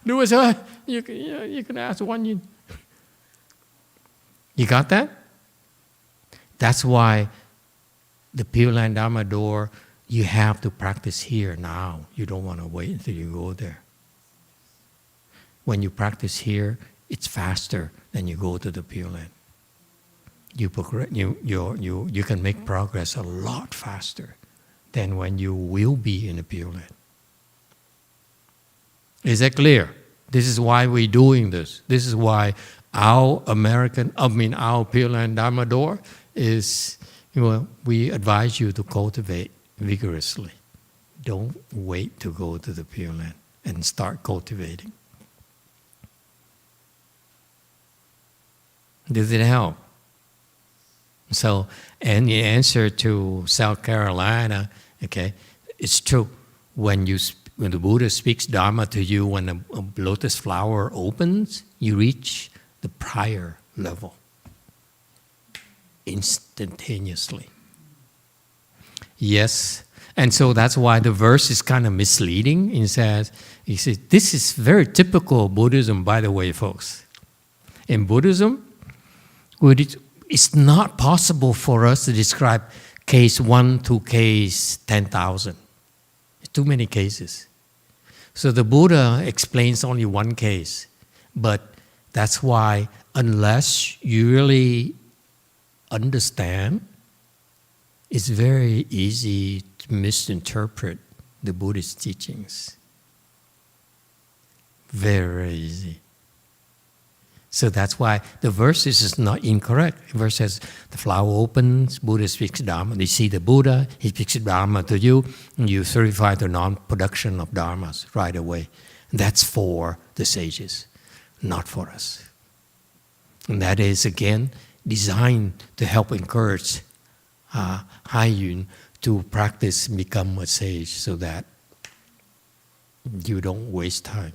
Buddha said, you can ask one yin. You got that? That's why the Pure Land Dharma door, you have to practice here now. You don't want to wait until you go there. When you practice here, it's faster than you go to the Pure Land. You can make progress a lot faster than when you will be in the Pure Land. Is that clear? This is why we're doing this. This is why our Pure Land Dharma door is, we advise you to cultivate vigorously. Don't wait to go to the Pure Land and start cultivating. Does it help? So, and the answer to South Carolina, okay, it's true. When the Buddha speaks Dharma to you, when a lotus flower opens, you reach the prior level instantaneously. Yes, and so that's why the verse is kind of misleading. He says, this is very typical of Buddhism, by the way, folks. In Buddhism, it's not possible for us to describe case 1 to case 10,000. Too many cases. So the Buddha explains only one case. But that's why unless you really understand, it's very easy to misinterpret the Buddhist teachings. Very easy. So that's why the verse is not incorrect. The verse says, the flower opens, Buddha speaks Dharma. You see the Buddha, he speaks Dharma to you, and you certify the non-production of Dharmas right away. That's for the sages, not for us. And that is, again, designed to help encourage Hai-Yun to practice and become a sage so that you don't waste time.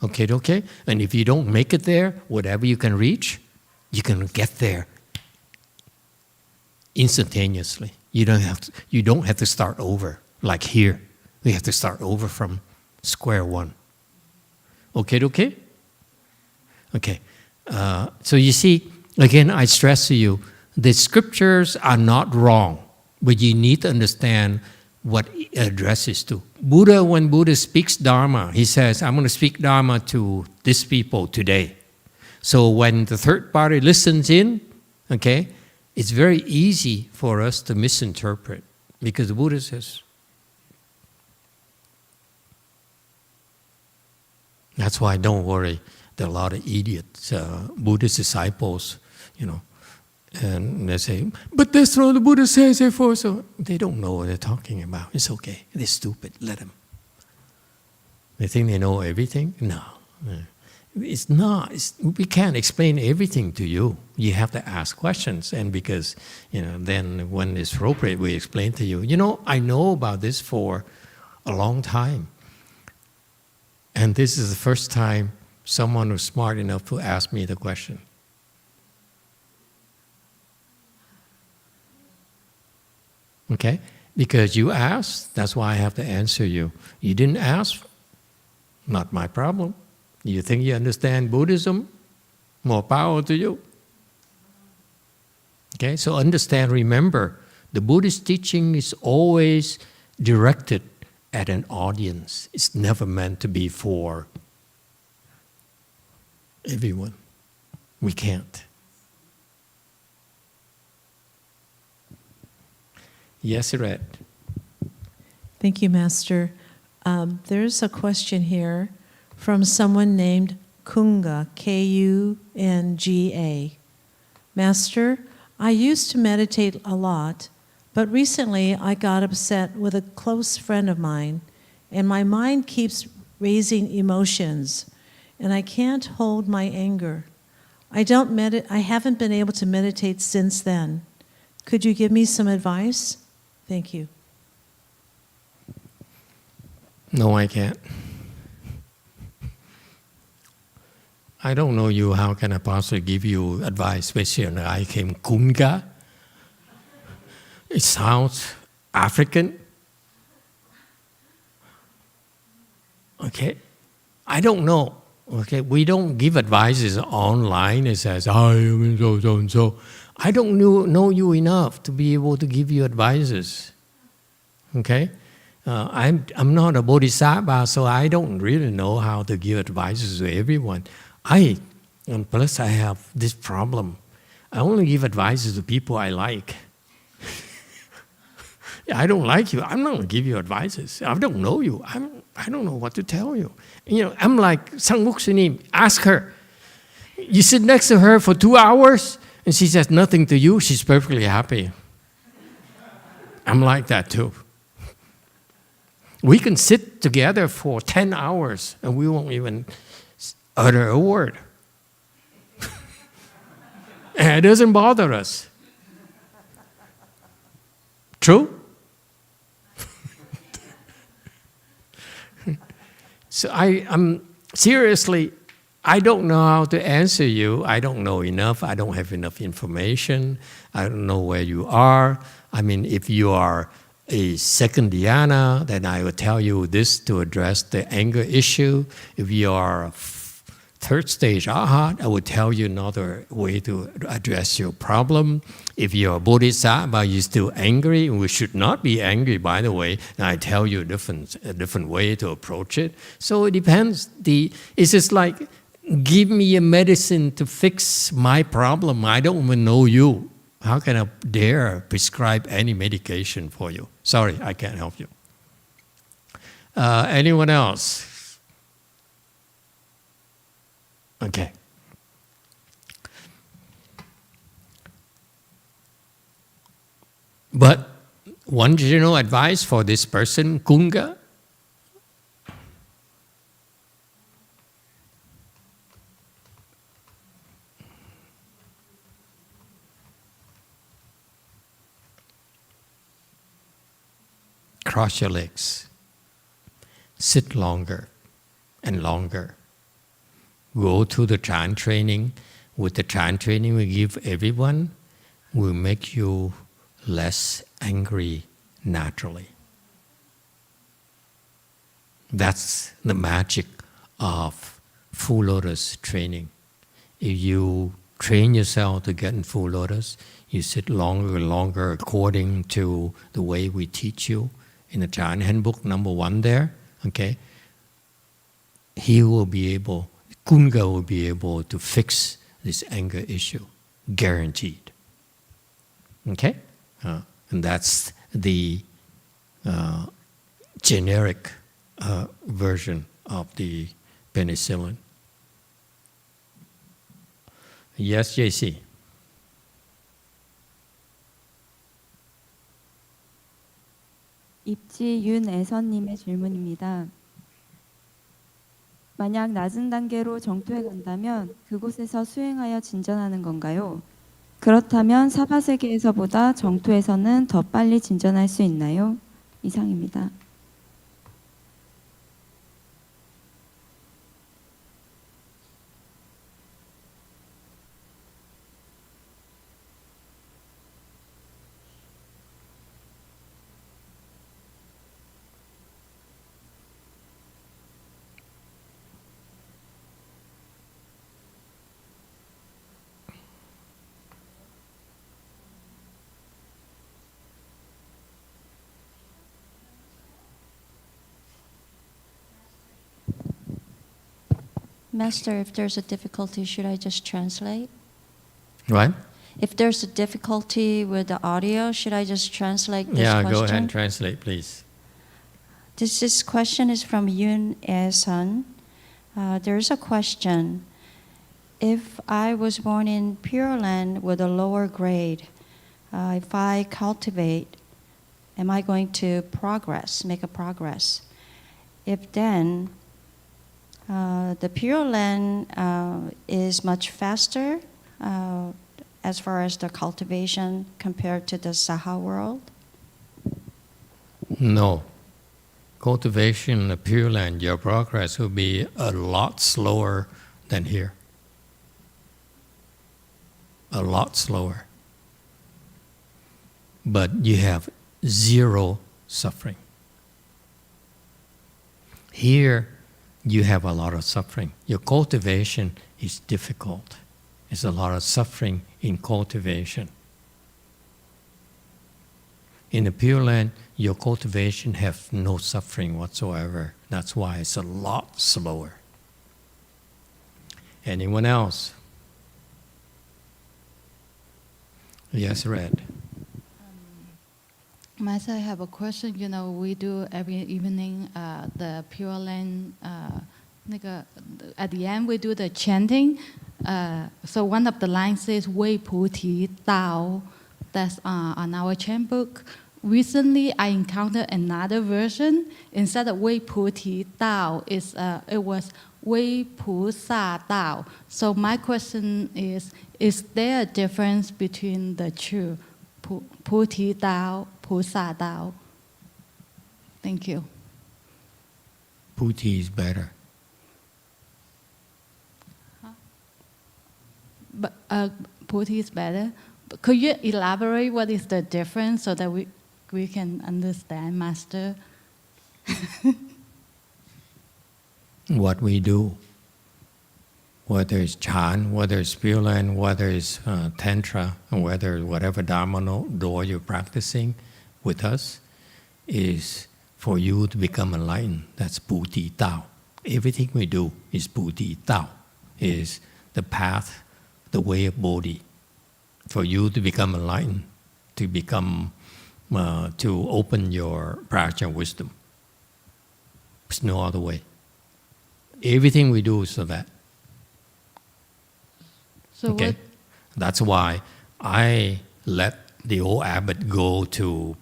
Okay? And if you don't make it there, whatever you can reach, you can get there instantaneously. You don't have to start over like here. We have to start over from square one. Okay? Okay. So you see, again, I stress to you, the scriptures are not wrong, but you need to understand what it addresses to. Buddha, when Buddha speaks Dharma, he says, I'm going to speak Dharma to these people today. So when the third party listens in, okay, it's very easy for us to misinterpret because the Buddha says. That's why don't worry. There are a lot of idiots, Buddhist disciples, and they say, but that's what the Buddha says, therefore, so they don't know what they're talking about. It's okay. They're stupid. Let them. They think they know everything? No. It's not. We can't explain everything to you. You have to ask questions. And because, then when it's appropriate, we explain to you, I know about this for a long time. And this is the first time someone was smart enough to ask me the question. Okay? Because you asked, that's why I have to answer you. You didn't ask, not my problem. You think you understand Buddhism? More power to you. Okay, so understand, remember, the Buddhist teaching is always directed at an audience. It's never meant to be for everyone. We can't. Yes, Red. Thank you, Master. There's a question here from someone named Kunga, Kunga. Master, I used to meditate a lot, but recently I got upset with a close friend of mine, and my mind keeps raising emotions, and I can't hold my anger. I haven't been able to meditate since then. Could you give me some advice? Thank you. No, I can't. I don't know you. How can I possibly give you advice, especially when I came Kunga? It sounds African. Okay? I don't know. Okay? We don't give advices online. It says, I am so and so. I don't know you enough to be able to give you advices. Okay? I'm not a bodhisattva, so I don't really know how to give advices to everyone. And plus I have this problem. I only give advices to people I like. I don't like you. I'm not going to give you advices. I don't know you. I don't know what to tell you. You know, I'm like Sangmuk Sunim. Ask her. You sit next to her for 2 hours and she says nothing to you. She's perfectly happy. I'm like that too. We can sit together for 10 hours and we won't even utter a word. And it doesn't bother us. True? So I'm seriously, I don't know how to answer you. I don't know enough. I don't have enough information. I don't know where you are. I mean, if you are a second dhyana, then I will tell you this to address the anger issue. If you are a third stage arhat, I will tell you another way to address your problem. If you're a bodhisattva, you're still angry, and we should not be angry, by the way, and I tell you a different way to approach it. So it depends. It's just like, give me a medicine to fix my problem. I don't even know you. How can I dare prescribe any medication for you? Sorry, I can't help you. Anyone else? Okay. But one general advice for this person, Kunga, cross your legs, sit longer and longer. Go to the Chan training. With the Chan training we give everyone, will make you less angry naturally. That's the magic of full lotus training. If you train yourself to get in full lotus, you sit longer and longer according to the way we teach you in the Chan handbook number 1 there. Okay, he will be able. Kunga will be able to fix this anger issue, guaranteed. Okay? And that's the generic version of the penicillin. Yes, JC? 입지 윤애선님의 질문입니다. 만약 낮은 단계로 정토에 간다면 그곳에서 수행하여 진전하는 건가요? 그렇다면 사바세계에서보다 정토에서는 더 빨리 진전할 수 있나요? 이상입니다. Master, if there's a difficulty, should I just translate? What? If there's a difficulty with the audio, should I just translate this Yeah, question? go ahead and translate, please. This question is from Yun E-sun. There's a question. If I was born in Pure Land with a lower grade, if I cultivate, am I going to make a progress? If then, the Pure Land is much faster as far as the cultivation compared to the Saha world? No. Cultivation in the Pure Land, your progress will be a lot slower than here. A lot slower. But you have zero suffering. Here, you have a lot of suffering. Your cultivation is difficult. There's a lot of suffering in cultivation. In the Pure Land, your cultivation has no suffering whatsoever. That's why it's a lot slower. Anyone else? Yes, Red. Master, I have a question. You know, we do every evening the Pure Land. At the end, we do the chanting. So one of the lines says "Wei Pu Ti Dao." That's on our chant book. Recently, I encountered another version. Instead of Wei Pu Ti Dao, it was Wei Pu Sa Dao. So my question is there a difference between the two? Pu Ti Dao, Pu Sa Dao? Thank you. Puti is better. But Pu Ti is better. Could you elaborate what is the difference so that we can understand, Master? What we do, whether it's Chan, whether it's Pure Land, whether it's Tantra, or whether whatever Dharma door you're practicing with us, is for you to become enlightened. That's Buddhi Tao. Everything we do is Buddhi Tao, is the path, the way of Bodhi. For you to become enlightened, to become, to open your prajna wisdom. There's no other way. Everything we do is for that. So okay? That's why I let the old abbot go to,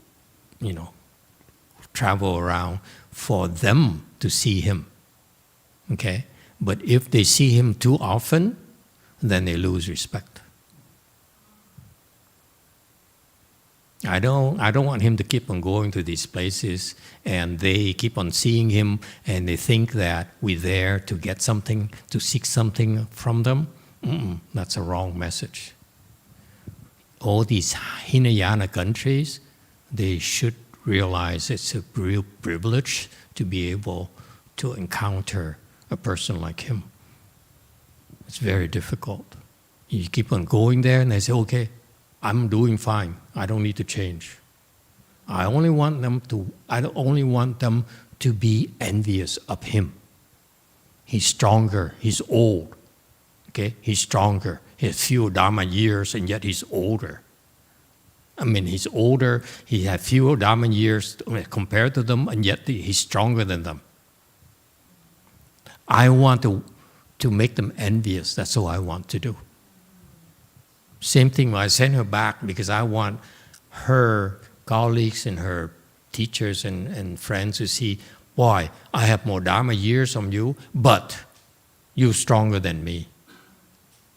travel around for them to see him. Okay? But if they see him too often, then they lose respect. I don't want him to keep on going to these places and they keep on seeing him and they think that we're there to get something, to seek something from them. That's a wrong message. All these Hinayana countries, they should realize it's a real privilege to be able to encounter a person like him. It's very difficult. You keep on going there and they say, okay, I'm doing fine. I don't need to change. I only want them to be envious of him. He's stronger. He's old. Okay, he's stronger. He has fewer Dharma years, and yet he's older. I mean, he's older. He has fewer Dharma years compared to them, and yet he's stronger than them. I want to make them envious. That's all I want to do. Same thing, I send her back because I want her colleagues and her teachers and friends to see, boy, I have more Dharma years from you, but you're stronger than me.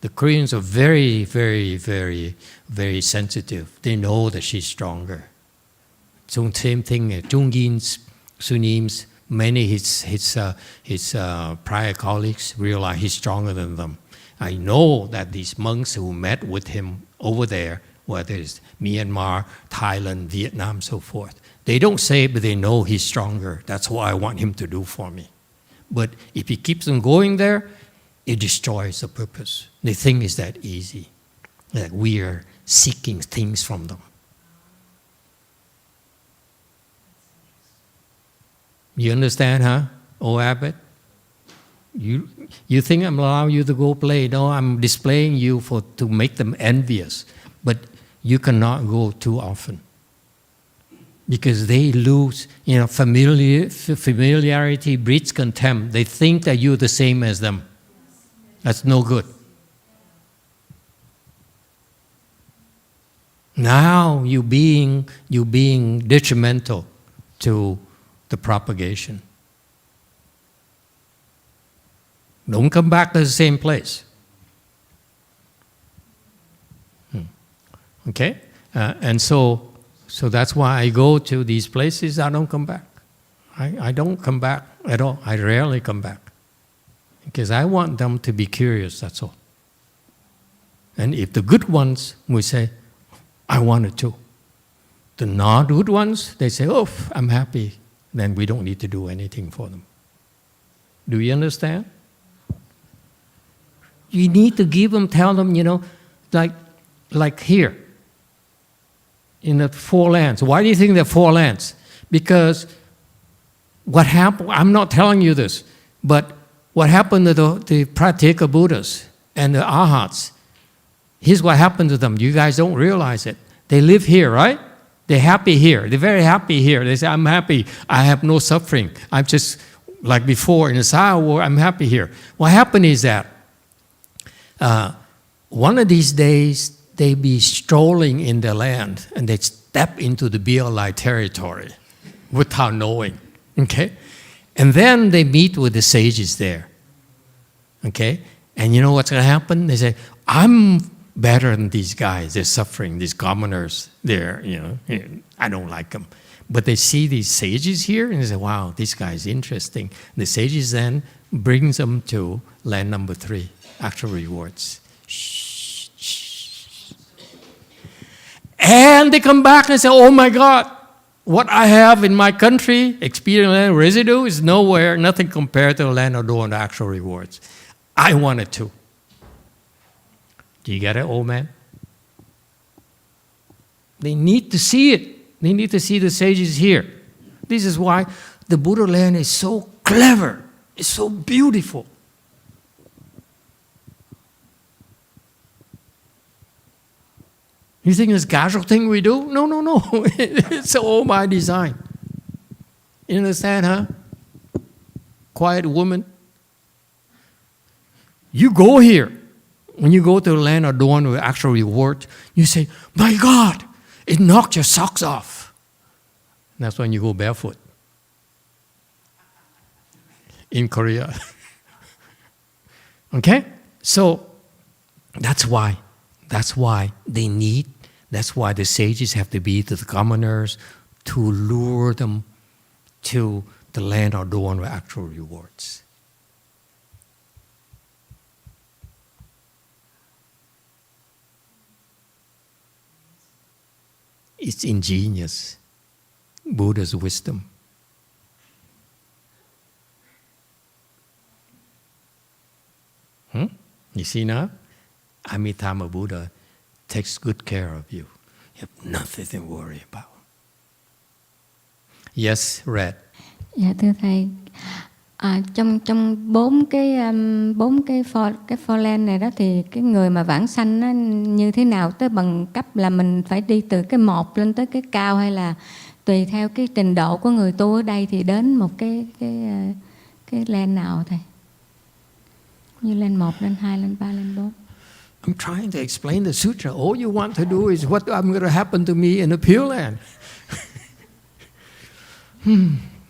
The Koreans are very, very, very, very sensitive. They know that she's stronger. So same thing, Jungin's, Sunim's, many his prior colleagues realize he's stronger than them. I know that these monks who met with him over there, whether it's Myanmar, Thailand, Vietnam, so forth, they don't say, but they know he's stronger. That's what I want him to do for me. But if he keeps on going there, it destroys the purpose. They think it's that easy, that we are seeking things from them. You understand, huh, O Abbot? You think I'm allowing you to go play? No, I'm displaying you to make them envious. But you cannot go too often, because they lose. Familiarity breeds contempt. They think that you're the same as them. That's no good. Now you're being detrimental to the propagation. Don't come back to the same place. Okay? And so that's why I go to these places, I don't come back. I don't come back at all. I rarely come back. Because I want them to be curious, that's all. And if the good ones will say, I want it too. The not good ones, they say, oh, I'm happy. Then we don't need to do anything for them. Do you understand? You need to give them, tell them, like here, in the Four Lands. Why do you think there are four lands? Because what happened, I'm not telling you this, but what happened to the Pratyeka Buddhas and the Arhats, here's what happened to them. You guys don't realize it. They live here, right? They're happy here. They're very happy here. They say, I'm happy. I have no suffering. I'm just, like before, in the Saya War, I'm happy here. What happened is that one of these days, they be strolling in the land and they step into the BLI territory without knowing, okay? And then they meet with the sages there, okay? And you know what's going to happen? They say, I'm better than these guys. They're suffering, these commoners. I don't like them. But they see these sages here and they say, wow, this guy is interesting. The sages then brings them to land number 3, actual rewards. Shh, shh. And they come back and say, oh my God, what I have in my country, experience land residue, is nowhere, nothing compared to the land of the actual rewards. I want it too. Do you get it, old man? They need to see it. They need to see the sages here. This is why the Buddha land is so clever. It's so beautiful. You think it's a casual thing we do? No, no, no. It's all by design. You understand, huh? Quiet woman. You go here. When you go to the land adorned with actual reward, you say, my God, it knocked your socks off. And that's when you go barefoot. In Korea. Okay? So that's why the sages have to be to the commoners to lure them to the land adorned with actual rewards. It's ingenious, Buddha's wisdom. You see now? Amitabha Buddha takes good care of you. You have nothing to worry about. Yes, Red. Dạ thưa thầy, trong bốn cái four land này đó thì cái người mà vãng sanh nó như thế nào, tới bằng cấp là mình phải đi từ cái 1 lên tới cái cao, hay là tùy theo cái trình độ của người tu ở đây thì đến một cái land nào thầy? Như land 1, land 2, land 3, land 4. I'm trying to explain the sutra. All you want to do is what I'm going to happen to me in the Pure Land.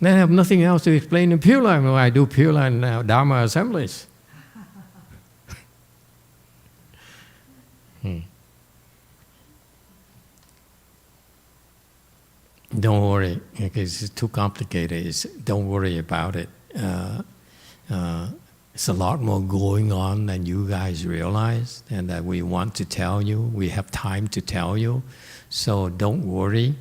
Then I have nothing else to explain in Pure Land when I do Pure Land now, Dharma assemblies. Don't worry, because it's too complicated. Don't worry about it. It's a lot more going on than you guys realize, and that we want to tell you. We have time to tell you, so don't worry.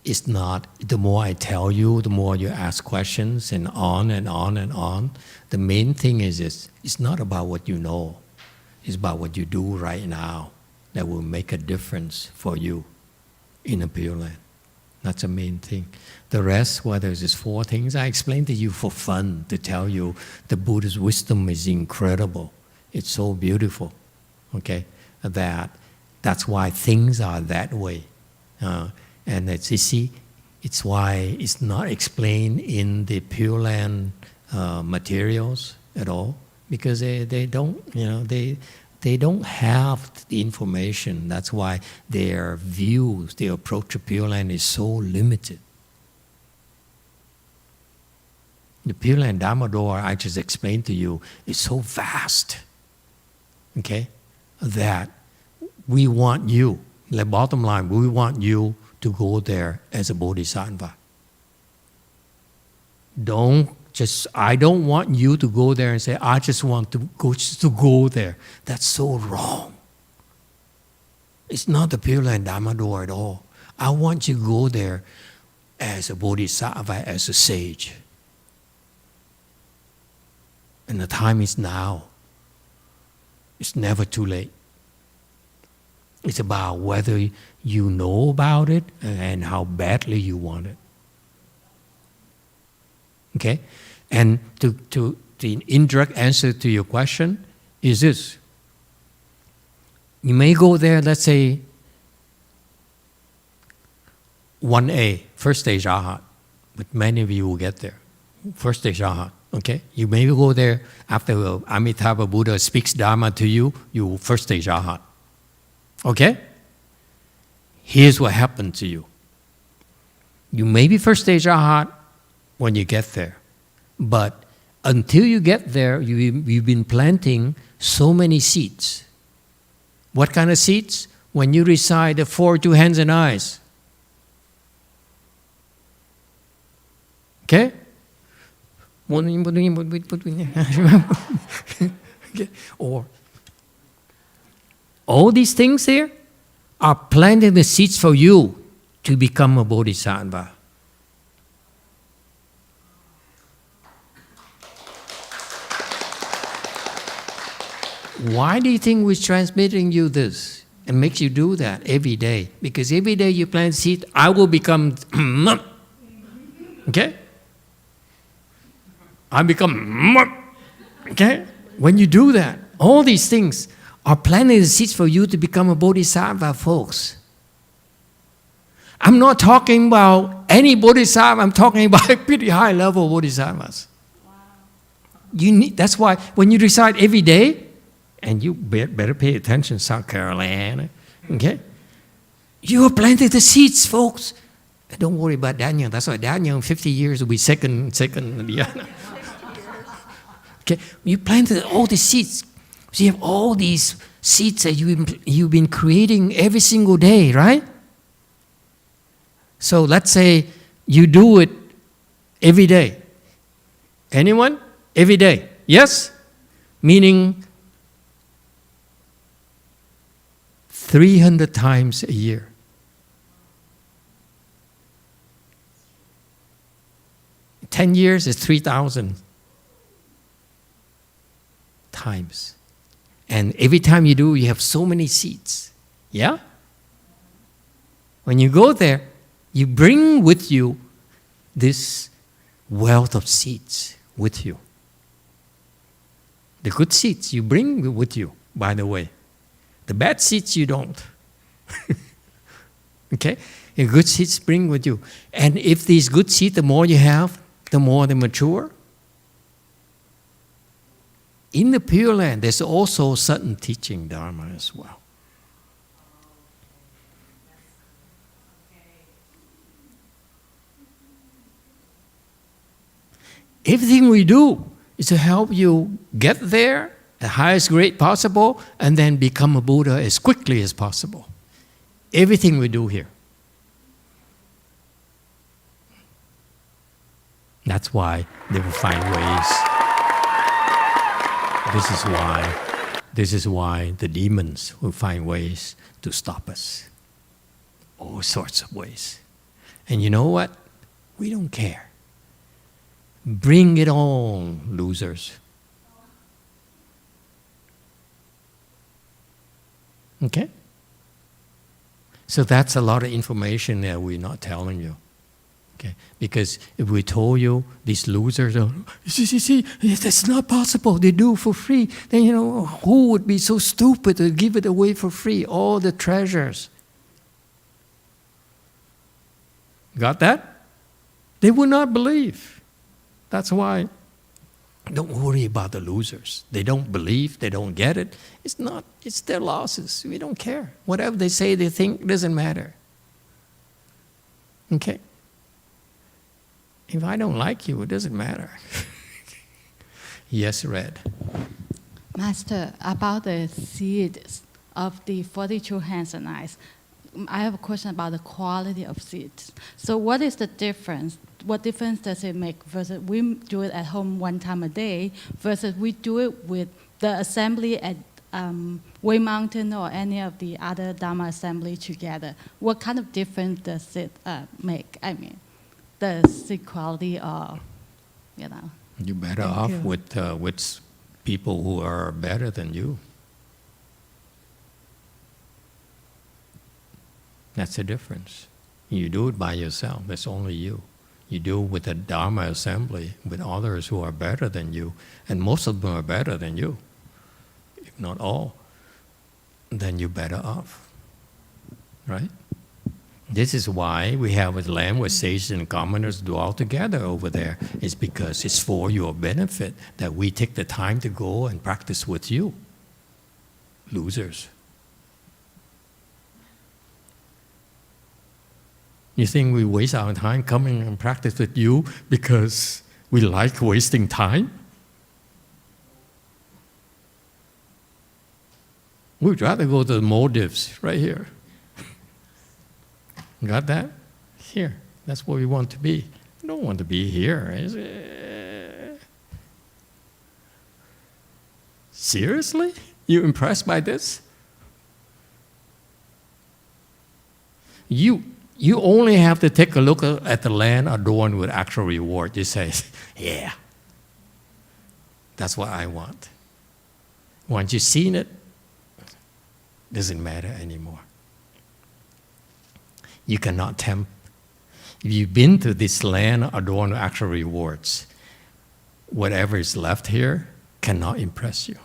It's not, the more I tell you, the more you ask questions, and on and on and on. The main thing is it's not about what you know. It's about what you do right now that will make a difference for you in a Pure Land. That's the main thing. The rest, whether it's 4 things, I explained to you for fun, to tell you the Buddha's wisdom is incredible. It's so beautiful, okay? That's why things are that way. And you see, it's why it's not explained in the Pure Land materials at all, because they don't, they don't have the information. That's why their views, their approach to Pure Land is so limited. The Pure Land Dharma door I just explained to you is so vast, okay, that we want you, the bottom line, we want you to go there as a bodhisattva. I don't want you to go there and say, I just want to go there. That's so wrong. It's not the Pure Land Dharma door at all. I want you to go there as a bodhisattva, as a sage. And the time is now. It's never too late. It's about whether you know about it and how badly you want it. Okay? And the indirect answer to your question is this. You may go there, let's say, 1A, first stage Arhat, but many of you will get there. First stage Arhat, okay? You may go there after Amitabha Buddha speaks Dharma to you, you first stage Arhat. Okay? Here's what happened to you. You may be first stage Arhat when you get there. But until you get there, you've been planting so many seeds. What kind of seeds? When you recite the 4 2 hands and eyes. Okay? Or all these things here are planting the seeds for you to become a bodhisattva. Why do you think we're transmitting you this and makes you do that every day? Because every day you plant seed, I will become okay? I become okay? When you do that, all these things are planting the seeds for you to become a bodhisattva, folks. I'm not talking about any bodhisattva, I'm talking about pretty high level bodhisattvas. Wow. That's why when you recite every day, and you better pay attention, South Carolina, okay? You are planting the seeds, folks. Don't worry about Daniel. That's why Daniel in 50 years will be second. Okay, you planted all the seeds. So you have all these seeds that you've been creating every single day, right? So let's say you do it every day. Anyone? Every day. Yes? Meaning 300 times a year. In 10 years is 3,000 times. And every time you do, you have so many seeds. Yeah? When you go there, you bring with you this wealth of seeds with you. The good seeds you bring with you, by the way. The bad seeds you don't. Okay? The good seeds bring with you. And if these good seeds, the more you have, the more they mature. In the Pure Land, there's also certain teaching Dharma as well. Everything we do is to help you get there, the highest grade possible, and then become a Buddha as quickly as possible. Everything we do here. That's why they will find ways. This is why the demons will find ways to stop us. All sorts of ways. And you know what? We don't care. Bring it on, losers. Okay? So that's a lot of information that we're not telling you. Okay? Because if we told you these losers, see, that's not possible, they do it for free, then who would be so stupid to give it away for free, all the treasures? Got that? They would not believe. That's why don't worry about the losers. They don't believe, they don't get it. It's their losses. We don't care. Whatever they say, they think, doesn't matter. Okay? If I don't like you, it doesn't matter. Yes, Red. Master, about the seeds of the 42 hands and eyes, I have a question about the quality of seeds. So what is the difference? What difference does it make versus we do it at home one time a day versus we do it with the assembly at Way Mountain or any of the other Dharma assembly together? What kind of difference does it make? I mean, the seed quality or, You're better off with people who are better than you. That's the difference. You do it by yourself, that's only you. You do it with a Dharma assembly, with others who are better than you, and most of them are better than you, if not all, then you're better off, right? This is why we have a land where sages and commoners do all together over there. It's because it's for your benefit that we take the time to go and practice with you, losers. You think we waste our time coming and practice with you because we like wasting time? We'd rather go to the Maldives right here. Got that? Here. That's where we want to be. We don't want to be here. Seriously? You impressed by this? You only have to take a look at the land adorned with actual reward. You say, yeah, that's what I want. Once you've seen it, doesn't matter anymore. You cannot tempt. If you've been to this land adorned with actual rewards, whatever is left here cannot impress you.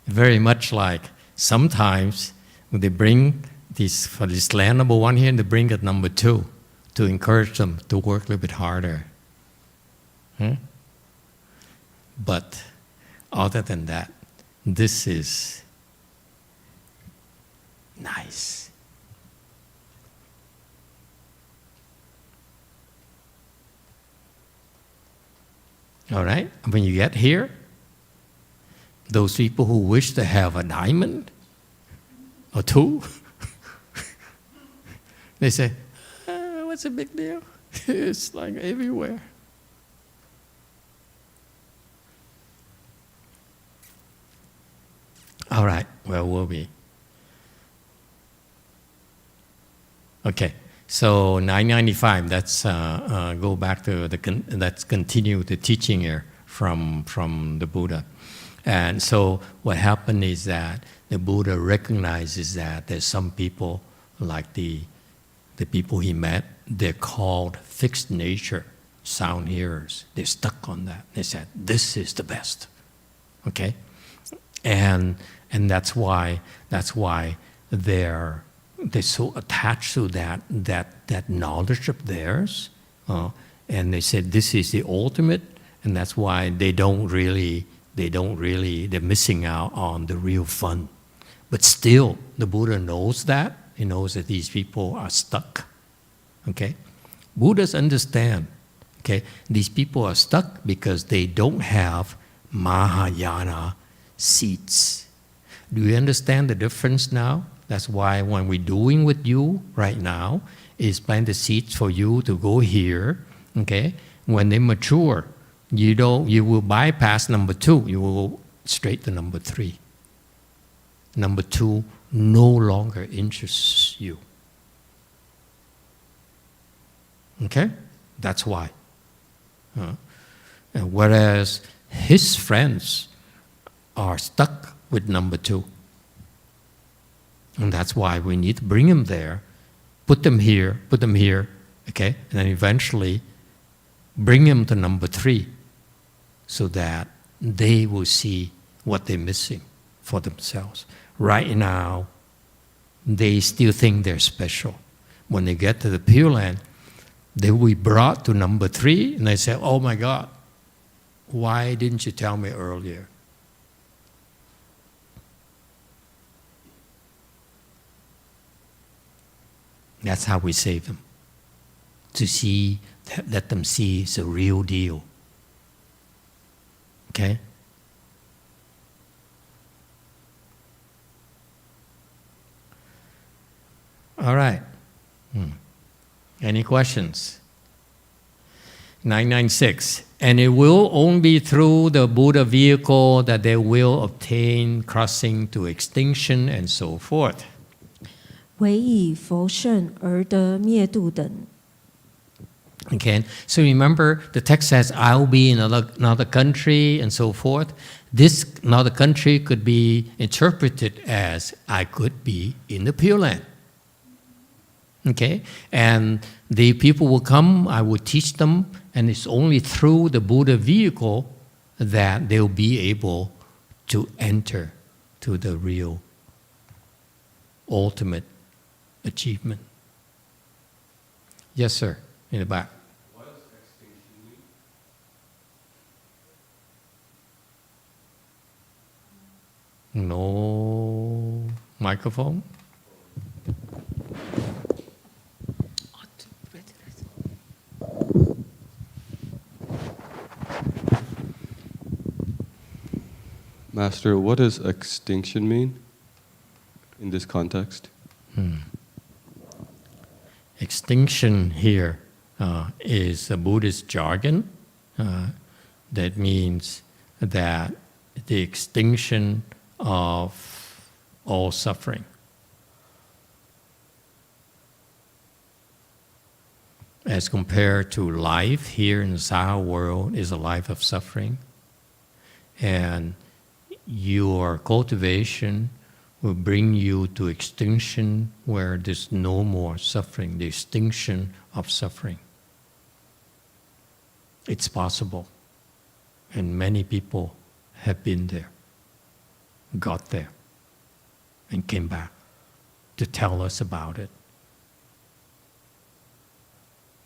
Very much like sometimes when they bring this, for this land number one here, they bring it number two to encourage them to work a little bit harder. But other than that, this is nice. All right? When you get here, those people who wish to have a diamond or two, they say, what's the big deal? It's like everywhere. All right, where were we? Okay, so 995, that's go back to let's continue the teaching here from the Buddha. And so what happened is that the Buddha recognizes that there's some people, like the people he met, they're called fixed nature sound hearers. They're stuck on that. They said, this is the best. Okay? And that's why they're so attached to that knowledge of theirs. And they said this is the ultimate, and that's why they're missing out on the real fun. But still, the Buddha knows that. He knows that these people are stuck. Okay? Buddhas understand. Okay? These people are stuck because they don't have Mahayana seats. Do you understand the difference now? That's why when we're doing with you right now, is plant the seeds for you to go here. Okay? When they mature, you will bypass number two. You will go straight to number three. Number two no longer interests you. Okay? That's why. Whereas his friends are stuck with number 2. And that's why we need to bring them there, put them here, okay? And then eventually bring them to number 3 so that they will see what they're missing for themselves. Right now, they still think they're special. When they get to the Pure Land, they will be brought to number 3 and they say, oh my God, why didn't you tell me earlier? That's how we save them. To see, let them see it's a real deal. Okay? All right. Any questions? 996. And it will only be through the Buddha vehicle that they will obtain crossing to extinction and so forth. 唯以佛圣而得灭度等。 Okay, so remember the text says, I'll be in another country and so forth. This another country could be interpreted as, I could be in the Pure Land. Okay, and the people will come, I will teach them, and it's only through the Buddha vehicle that they'll be able to enter to the real ultimate achievement. Yes, sir, in the back. What does extinction mean? No microphone. Master, what does extinction mean in this context? Extinction here is a Buddhist jargon that means that the extinction of all suffering. As compared to life here in the Saha world is a life of suffering, and your cultivation will bring you to extinction where there's no more suffering, the extinction of suffering. It's possible, and many people have been there, got there, and came back to tell us about it.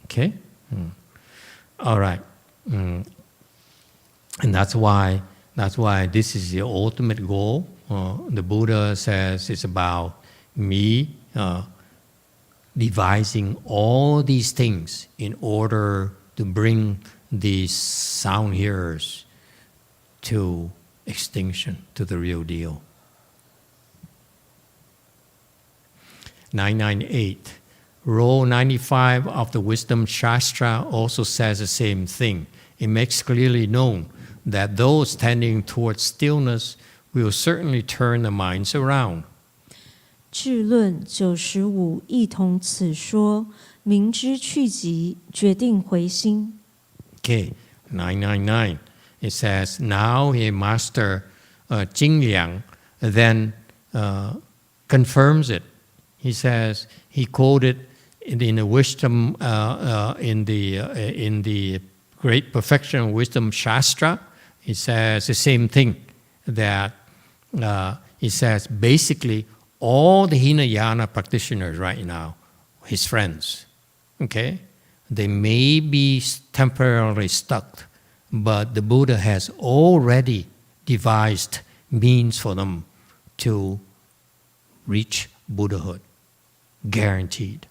Okay? All right. And that's why this is the ultimate goal. The Buddha says it's about me devising all these things in order to bring these sound hearers to extinction, to the real deal. 998. Row 95 of the Wisdom Shastra also says the same thing. It makes clearly known that those tending towards stillness will certainly turn the minds around. 智论95亦同此说，明知去疾，决定回心。 Okay, 999. It says, now a master Jing Liang then confirms it. He says, he quoted in the wisdom, in the Great Perfection of Wisdom Shastra, he says the same thing, that he says basically all the Hinayana practitioners right now, his friends, okay, they may be temporarily stuck, but the Buddha has already devised means for them to reach Buddhahood, guaranteed.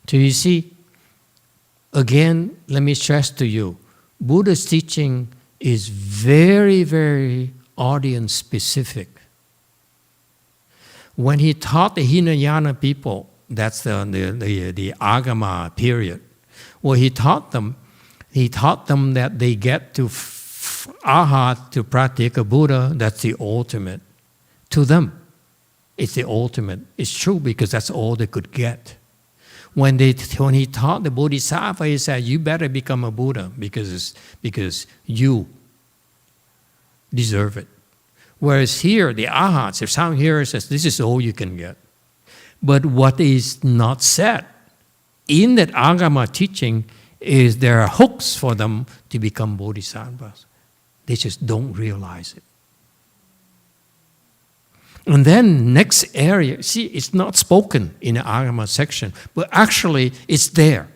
So you see, again, let me stress to you, Buddha's teaching is very, very audience specific. When he taught the Hinayana people, that's the Agama period, well, he taught them that they get to Arhat, to Pratyeka Buddha, that's the ultimate. To them, it's the ultimate. It's true because that's all they could get. when he taught the Bodhisattva, he said, you better become a Buddha because you deserve it. Whereas here, the Arhats, the sound hearer says, this is all you can get. But what is not said in that Agama teaching is there are hooks for them to become Bodhisattvas. They just don't realize it. And then next area, see, it's not spoken in the Agama section, but actually it's there.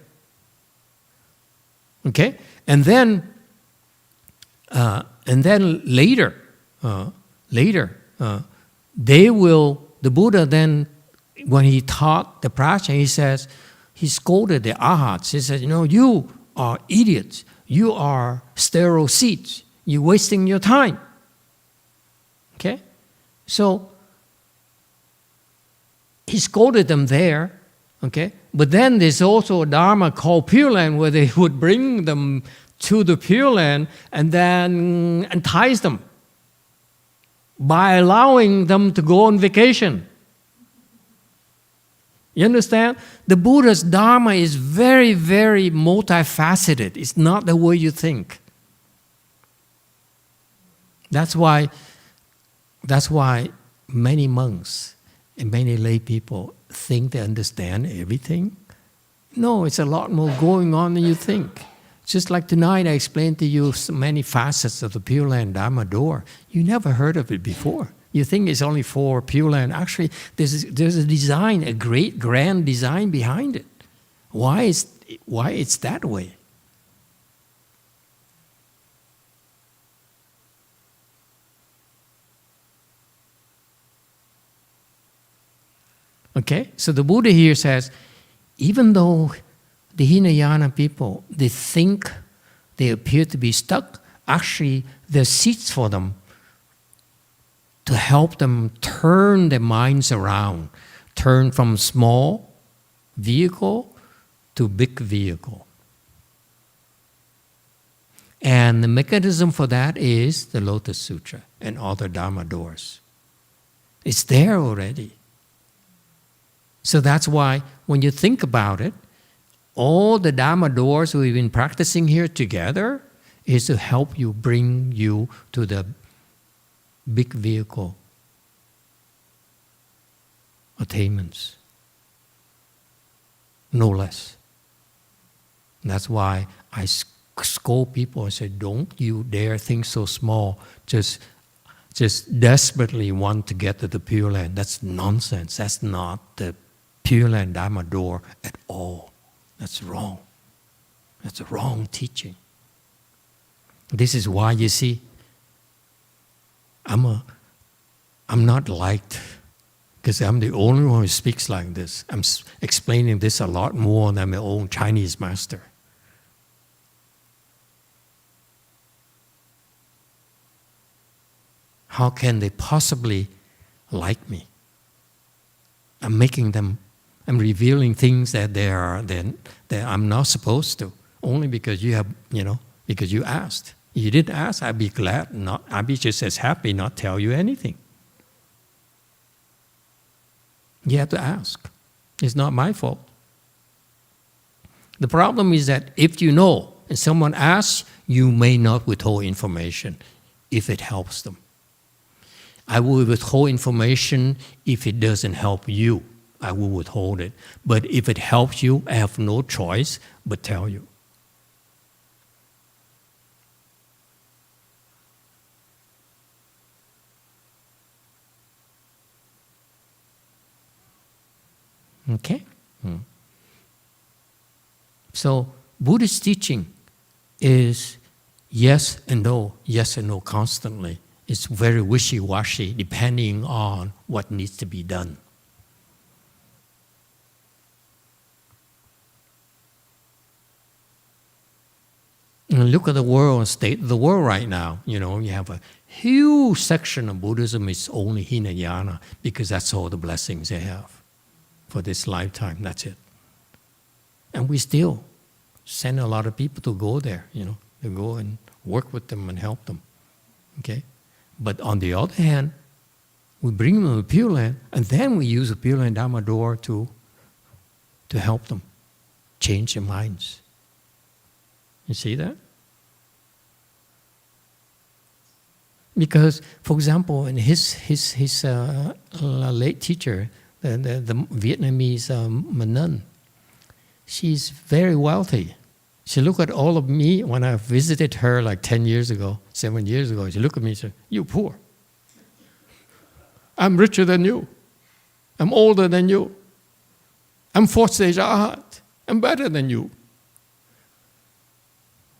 Okay? And then later, the Buddha then, when he taught the prajna, he says, he scolded the Arhats. He said, you are idiots. You are sterile seeds. You're wasting your time. Okay? So, he scolded them there, okay? But then there's also a Dharma called Pure Land where they would bring them to the Pure Land and then entice them by allowing them to go on vacation. You understand? The Buddha's Dharma is very, very multifaceted. It's not the way you think. That's why many monks and many lay people think they understand everything. No, it's a lot more going on than you think. Just like tonight I explained to you so many facets of the Pure Land Dharma door. You never heard of it before. You think it's only for Pure Land. Actually, there's a design, a great grand design behind it. Why it's that way? Okay, so the Buddha here says, even though the Hinayana people, they think they appear to be stuck, actually there's seeds for them to help them turn their minds around, turn from small vehicle to big vehicle. And the mechanism for that is the Lotus Sutra and other Dharma doors. It's there already. So that's why when you think about it, all the Dharma doors we've been practicing here together is to help you, bring you to the big vehicle attainments. No less. That's why I scold people and say, don't you dare think so small, just desperately want to get to the Pure Land. That's nonsense. That's not the Pure Land Dharma door at all. That's wrong. That's a wrong teaching. This is why, you see, I'm not liked because I'm the only one who speaks like this. I'm explaining this a lot more than my own Chinese master. How can they possibly like me? I'm making them, I'm revealing things that that I'm not supposed to, only because you have, because you asked. If you didn't ask, I'd be glad not. I'd be just as happy not tell you anything. You have to ask. It's not my fault. The problem is that if you know and someone asks, you may not withhold information if it helps them. I will withhold information if it doesn't help you. I will withhold it. But if it helps you, I have no choice but tell you. Okay? So, Buddhist teaching is yes and no constantly. It's very wishy-washy depending on what needs to be done. And look at the world, state of the world right now. You have a huge section of Buddhism is only Hinayana because that's all the blessings they have for this lifetime. That's it. And we still send a lot of people to go there, to go and work with them and help them. Okay? But on the other hand, we bring them to Pure Land, and then we use the Pure Land Dharma door to help them. change their minds. You see that? Because, for example, in his late teacher, the Vietnamese nun, she's very wealthy. She looked at all of me when I visited her like 10 years ago, 7 years ago. She looked at me and said, "You poor. I'm richer than you. I'm older than you. I'm fourth stage arhat. I'm better than you.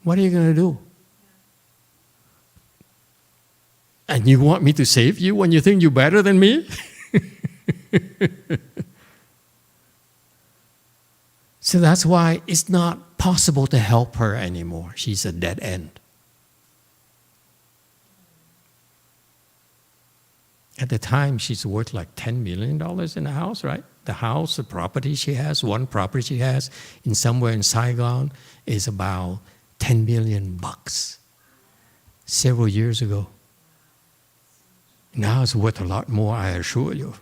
What are you going to do? And you want me to save you when you think you're better than me?" So that's why it's not possible to help her anymore. She's a dead end. At the time, she's worth like $10 million in the house, right? The house, the property she has, one property she has in somewhere in Saigon is about $10 million several years ago. Now it's worth a lot more, I assure you.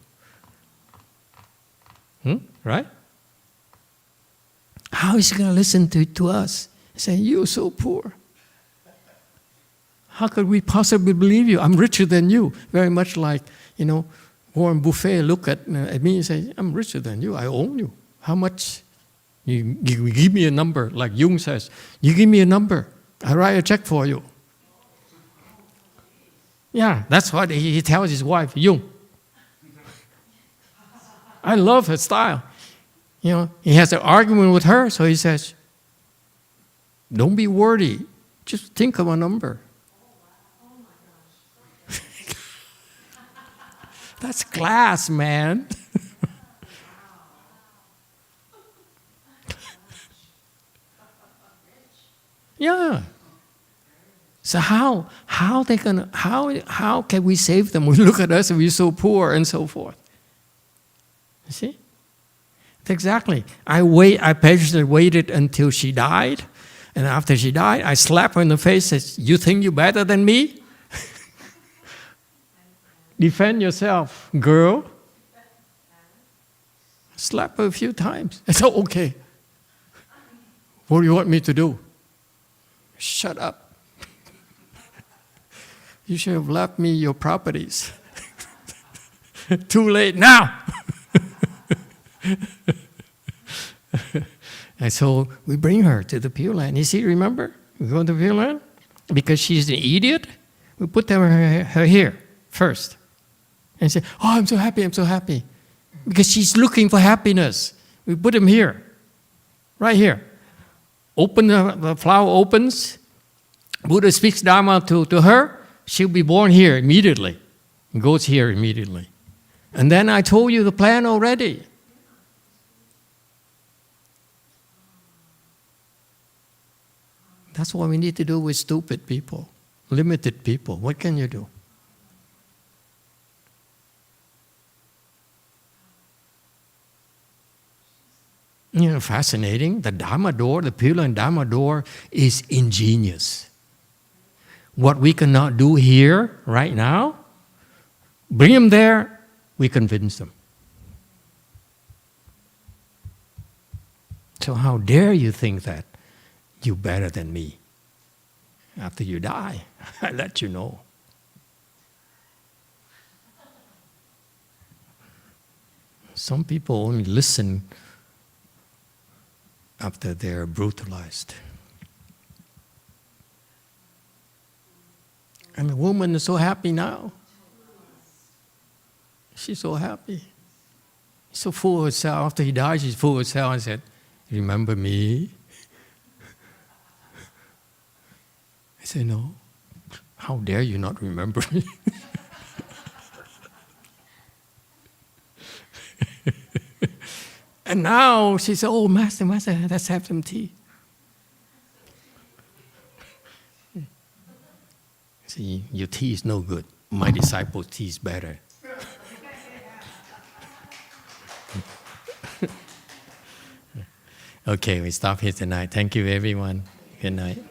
Right? How is she going to listen to us? Saying, "You're so poor. How could we possibly believe you? I'm richer than you." Very much like, Warren Buffett look at me and say, "I'm richer than you. I own you. How much? You give me a number." Like Jung says, "You give me a number. I write a check for you." Yeah, that's what he tells his wife, Jung. I love her style. He has an argument with her, so he says, "Don't be wordy. Just think of a number." That's class, man. Yeah. So how can we save them? We look at us and we're so poor and so forth. You see? Exactly. I patiently waited until she died, and after she died, I slapped her in the face and said, "You think you're better than me? Defend yourself, girl." Slap her a few times. I said, "Okay. What do you want me to do?" "Shut up. You should have left me your properties." "Too late now." And so we bring her to the Pure Land. You see, remember? We go to the Pure Land. Because she's an idiot, we put her here first. And say, "Oh, I'm so happy, I'm so happy." Because she's looking for happiness. We put him here. Right here. Open the flower opens. Buddha speaks Dharma to her. She'll be born here immediately. Goes here immediately. And then I told you the plan already. That's what we need to do with stupid people, limited people. What can you do? Fascinating. The Dharma door, the Pure Land Dharma door is ingenious. What we cannot do here, right now, bring them there, we convince them. So how dare you think that you're better than me? After you die, I let you know. Some people only listen after they're brutalized. And the woman is so happy now. She's so happy. So full of herself. After he died, she's full of herself and said, "Remember me?" I said, "No. How dare you not remember me?" And now she said, "Oh, Master, let's have some tea." See, your tea is no good. My disciples' tea is better. Okay, we stop here tonight. Thank you, everyone. Good night.